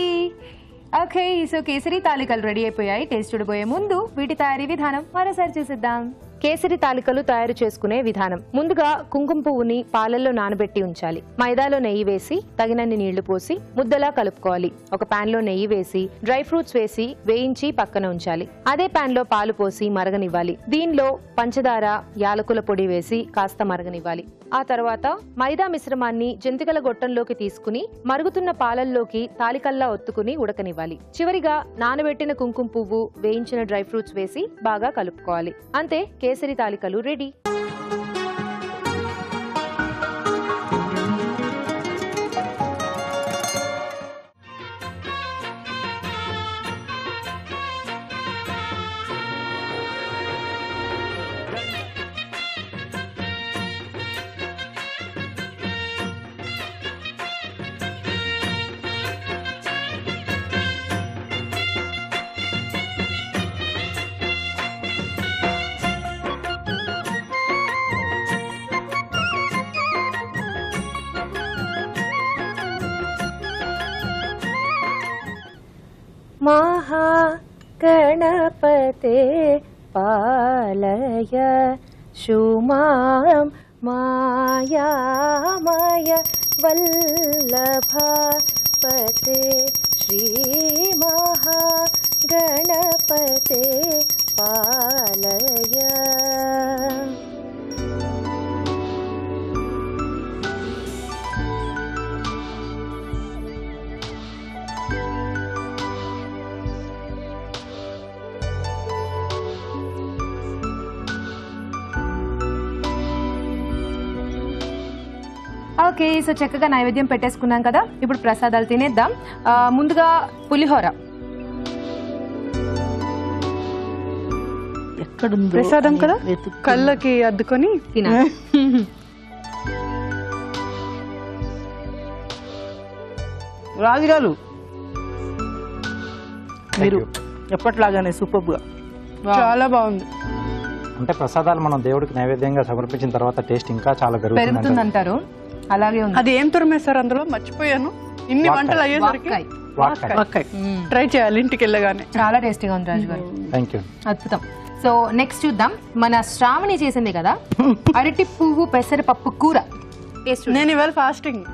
ఓకే. సో కేసరి తాలికలు రెడీ అయిపోయాయి. టేస్ట్ చూడబోయే ముందు వీటి తయారీ విధానం మరోసారి చూసిద్దాం. కేసరి తాలికలు తయారు చేసుకునే విధానం. ముందుగా కుంకుమ పువ్వుని పాలల్లో నానబెట్టి ఉంచాలి. మైదాలో నెయ్యి వేసి తగినన్ని నీళ్లు పోసి ముద్దలా కలుపుకోవాలి. ఒక పాన్ లో నెయ్యి వేసి డ్రై ఫ్రూట్స్ వేసి వేయించి పక్కన ఉంచాలి. అదే పాన్ లో పాలు పోసి మరగనివ్వాలి. దీనిలో పంచదార, యాలకుల పొడి వేసి కాస్త మరగనివ్వాలి. ఆ తర్వాత మైదా మిశ్రమాన్ని జంతికల గొట్టంలోకి తీసుకుని మరుగుతున్న పాలల్లోకి తాలికల్లా ఒత్తుకుని ఉడకనివ్వాలి. చివరిగా నానబెట్టిన కుంకుమ పువ్వు, వేయించిన డ్రై ఫ్రూట్స్ వేసి బాగా కలుపుకోవాలి. అంతే, కేసరి తాలికలు రెడీ. महागणपते पालय शुमां मायामय वल्लभपते श्रीमहागणपते पालय. ఓకే. సో చక్కగా నైవేద్యం పెట్టేసుకున్నాం కదా, ఇప్పుడు ప్రసాదాలు తినేద్దాం. ముందుగా పులిహోర. ఎక్కడుందో ప్రసాదం కదా, వెతుక్కు. కళ్ళకి అద్దుకొని తినాలి. రాజుగారు మీరు ఎప్పట్లాగానే సూపర్ గా చాలా బాగుంది. అంటే ప్రసాదాలు మనం దేవుడికి నైవేద్యంగా సమర్పించిన తర్వాత టేస్ట్ ఇంకా చాలా పెరుగుతుంది పెరుగుతుంది అంటారు, అలాగే ఉంది. అది ఏం తురిమేశారు అందులో? మర్చిపోయాను. ఇన్ని వంటలు అయ్యేసరికి వాక్కాయ్. వాక్కాయ్. ట్రై చేయాలి ఇంటికి వెళ్ళగానే. చాలా టేస్టీగా ఉంది రాజు గారు, థ్యాంక్ యూ. అద్భుతం. సో నెక్స్ట్ చూద్దాం, మన శ్రావణి చేసింది కదా అరటి పువ్వు పెసరపప్పు కూర. టేస్ట్ నేను ఇవాళ ఫాస్టింగ్.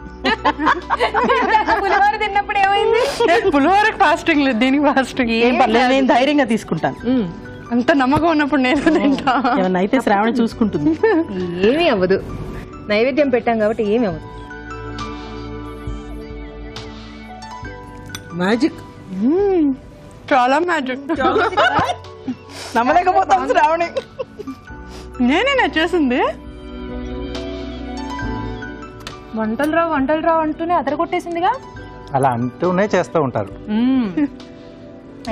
పులిహోర తిన్నప్పుడు ఏమైంది? పులిహోరకు ఫాస్టింగ్ లేదు, దీనికి ఫాస్టింగ్. ఏం పర్లేదు, నేను ధైర్యంగా తీసుకుంటాను. అంత నమ్మకం ఉన్నప్పుడు నేను తింటా. ఏమన్నా అయితే శ్రావణి చూసుకుంటుంది. ఏమీ అవ్వదు, నైవేద్యం పెట్టాం కాబట్టి ఏమీ అవ్వదు. మ్యాజిక్, చాలా మ్యాజిక్. నమ్మలేకపోతాం శ్రావణి. నేనే చేసింది. వంటలు రావు అంటూనే అదరగొట్టేసిందిగా. అలా అంటూనే చేస్తూ ఉంటారు.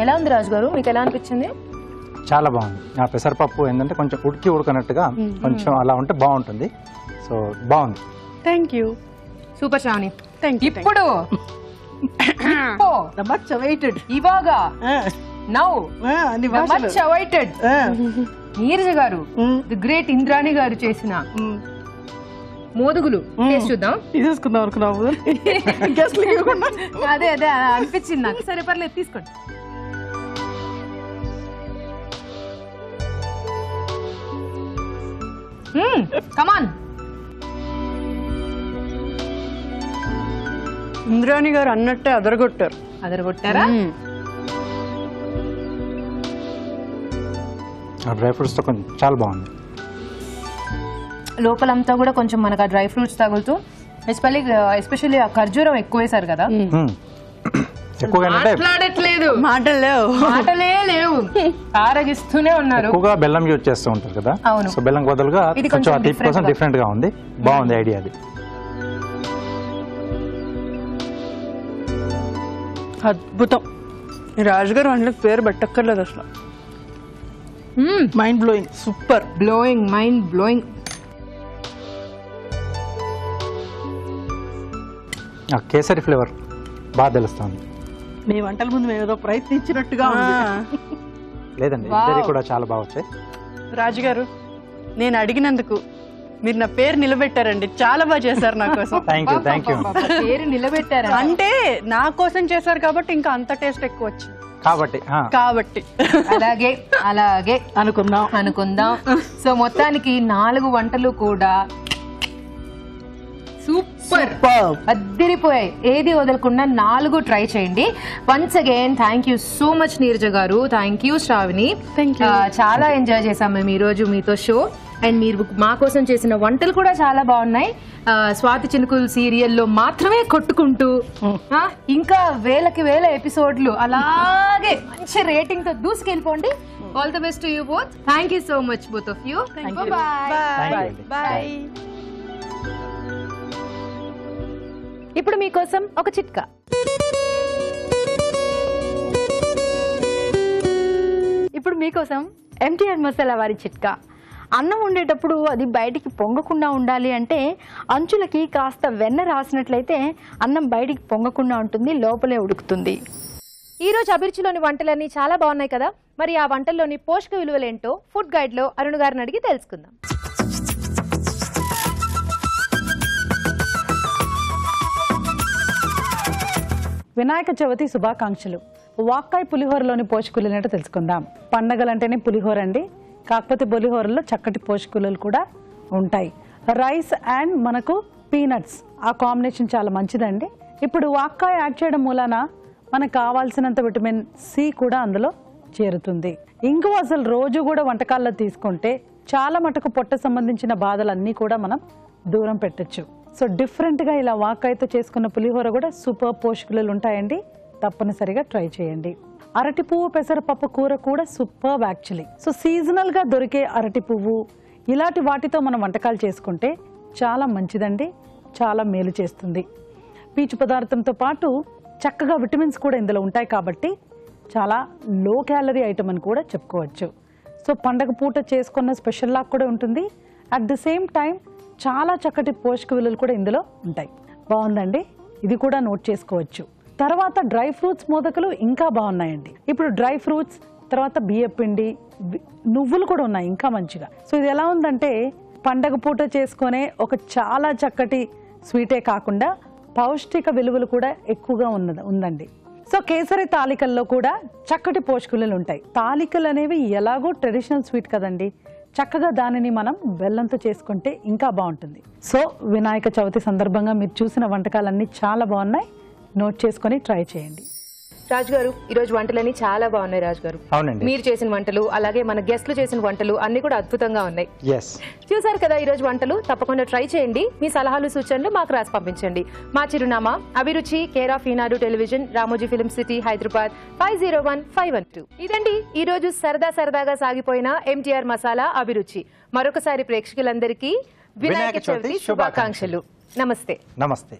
ఎలా ఉంది రాజు గారు, మీకు ఎలా అనిపించింది? చాలా బాగుంది. ఆ పెసరపప్పు ఏంటంటే కొంచెం ఉడకనట్టుగా కొంచెం అలా ఉంటే బాగుంటుంది. సో బాగుంది. Thank you. Super Shravani. Thank you. ఇప్పుడు మచ్ అవైటెడ్. ఇవాగ నౌ అన్ని భాషలు. మచ్ అవైటెడ్ నీరజ గారు, ది గ్రేట్ ఇంద్రాణి గారు చేసిన మోదుగులు టేస్ట్ చూద్దాం. తీసేసుకుందాం అనుకున్నావు. అదే అనిపించింది నాకు. సరే పర్లేదు, తీసుకోండి. కమాన్. ఇంద్రాణి గారు అన్నట్టే అదరగొట్టారు. అదరగొట్టారా? డ్రై ఫ్రూట్స్తో కొంచెం చాలా బాగుంది. లోపలంతా కూడా కొంచెం మనకు ఆ డ్రై ఫ్రూట్స్ తగులుతూ, ఎస్పెషల్లీ ఆ ఖర్జూరం ఎక్కువ వేశారు కదా. ఎక్కువగా ఏంటంటే మాట్లాడట్లేదు, మాటలు లేవు, మాటలే లేవు, ఆరగిస్తూనే ఉన్నారు. ఎక్కువగా బెల్లం యూజ్ చేస్తూ ఉంటారు కదా. అవును. సో బెల్లం బదులుగా ఇది కొంచెం కొంచెం టిప్ కోసం డిఫరెంట్ గా ఉంది. బాగుంది ఐడియా అది. అద్భుతం. ఈ రాజుగారు వంటలకు పేరు పెట్టక్కర్లేదు అసలు. Mind blowing, super. Blowing, mind blowing. ఆ కేసరి ఫ్లేవర్ బాగా తెలుస్తుంది. మీ వంటల ముందు మేము ఏదో ప్రయత్నించినట్టుగా ఉంది. లేదండి, ఇద్దరి కూడా చాలా బాగా వచ్చాయి. రాజుగారు, నేను అడిగినందుకు మీరు నా పేరు నిలబెట్టారండి. చాలా బాగా చేశారు నా కోసం. Thank you. పేరు నిలబెట్టారు అంటే నా కోసం చేశారు కాబట్టి ఇంకా అంత టేస్ట్ ఎక్కువ వచ్చింది కాబట్టి అలాగే అలాగే అనుకుందాం. సో మొత్తానికి 4 వంటలు కూడా సూపర్, అద్దరిపోయాయి. ఏది వదలకుండా 4 ట్రై చేయండి. Once again thank you so much Neeraja గారు, థ్యాంక్ యూ శ్రావణి. చాలా ఎంజాయ్ చేసాం మేము ఈ రోజు మీతో షో. అండ్ మీరు మా కోసం చేసిన వంటలు కూడా చాలా బాగున్నాయి. స్వాతి చినుకులు సీరియల్లో మాత్రమే కొట్టుకుంటూ ఇంకా వేలకి వేల ఎపిసోడ్లు అలాగే మంచి రేటింగ్ తో దూసుకెళ్ళిపోండి. All the best to you both. Thank you so much both of you. Bye. ఇప్పుడు మీకోసం ఒక చిట్కా. ఇప్పుడు మీకోసం ఎంటీఆర్ మసాలా వారి చిట్కా. అన్నం వండేటప్పుడు అది బయటికి పొంగకుండా ఉండాలి అంటే అంచులకి కాస్త వెన్న రాసినట్లయితే అన్నం బయటికి పొంగకుండా ఉంటుంది, లోపలే ఉడుకుతుంది. ఈ రోజు అభిరుచిలోని వంటలన్నీ చాలా బాగున్నాయి కదా. మరి ఆ వంటల్లోని పోషక విలువలేంటో ఫుడ్ గైడ్ లో అరుణ్ గారిని అడిగి తెలుసుకుందాం. వినాయక చవితి శుభాకాంక్షలు. వాక్కాయ పులిహోరలోని పోషకులు ఏంటో తెలుసుకుందాం. పండగలంటేనే పులిహోర అండి, కాకపోతే పులిహోరలో చక్కటి పోషకులు కూడా ఉంటాయి. రైస్ అండ్ మనకు పీనట్స్, ఆ కాంబినేషన్ చాలా మంచిదండి. ఇప్పుడు వాక్కాయ యాడ్ చేయడం మూలాన మనకు కావాల్సినంత విటమిన్ సి కూడా అందులో చేరుతుంది. ఇంకో అసలు రోజు కూడా వంటకాల్లో తీసుకుంటే చాలా మటుకు పొట్ట సంబంధించిన బాధలన్నీ కూడా మనం దూరం పెట్టచ్చు. సో డిఫరెంట్గా ఇలా వాక్కాయతో చేసుకున్న పులిహోర కూడా సూపర్ పోషకులు ఉంటాయండి, తప్పనిసరిగా ట్రై చేయండి. అరటి పువ్వు పెసరపప్పు కూర కూడా సూపర్ యాక్చువల్లీ. సో సీజనల్గా దొరికే అరటి పువ్వు ఇలాంటి వాటితో మనం వంటకాలు చేసుకుంటే చాలా మంచిదండి, చాలా మేలు చేస్తుంది. పీచు పదార్థంతో పాటు చక్కగా విటమిన్స్ కూడా ఇందులో ఉంటాయి కాబట్టి చాలా లో క్యాలరీ ఐటమ్ అని కూడా చెప్పుకోవచ్చు. సో పండగ పూట చేసుకున్న స్పెషల్ లాగా కూడా ఉంటుంది. అట్ ద సేమ్ టైం చాలా చక్కటి పోషక విలువలు కూడా ఇందులో ఉంటాయి. బాగుందండి, ఇది కూడా నోట్ చేసుకోవచ్చు. తర్వాత డ్రై ఫ్రూట్స్ మోదకులు ఇంకా బాగున్నాయండి. ఇప్పుడు డ్రై ఫ్రూట్స్ తర్వాత బియ్యపిండి, నువ్వులు కూడా ఉన్నాయి ఇంకా మంచిగా. సో ఇది ఎలా ఉందంటే పండగ పూట చేసుకునే ఒక చాలా చక్కటి స్వీటే కాకుండా పౌష్టిక విలువలు కూడా ఎక్కువగా ఉందండి. సో కేసరి తాలికల్లో కూడా చక్కటి పోషకులు ఉంటాయి. తాలికలు అనేవి ఎలాగో ట్రెడిషనల్ స్వీట్ కదండి, చక్కగా దానిని మనం బెల్లంతో చేసుకుంటే ఇంకా బాగుంటుంది. సో వినాయక చవితి సందర్భంగా మీరు చూసిన వంటకాలన్నీ చాలా బాగున్నాయి, నోట్ చేసుకొని ట్రై చేయండి. రాజు గారు, ఈరోజు వంటలన్నీ చాలా బాగున్నాయి. రాజు గారు, అవునండి. మీరు చేసిన వంటలు అలాగే మన గెస్ట్లు చేసిన వంటలు అన్ని కూడా అద్భుతంగా ఉన్నాయి. ఎస్, చూసారు కదా ఈరోజు వంటలు. తప్పకుండా ట్రై చేయండి. మీ సలహాలు సూచనలు మాకు రాసి పంపించండి. మా చిరునామా అభిరుచి, care of Eenadu television, Ramoji film city, Hyderabad 501512. ఇదండి ఈ రోజు సరదాగా సాగిపోయిన ఎంటీఆర్ మసాలా అభిరుచి. మరొకసారి ప్రేక్షకులందరికీ వినాయక చవితి శుభాకాంక్షలు. నమస్తే. నమస్తే.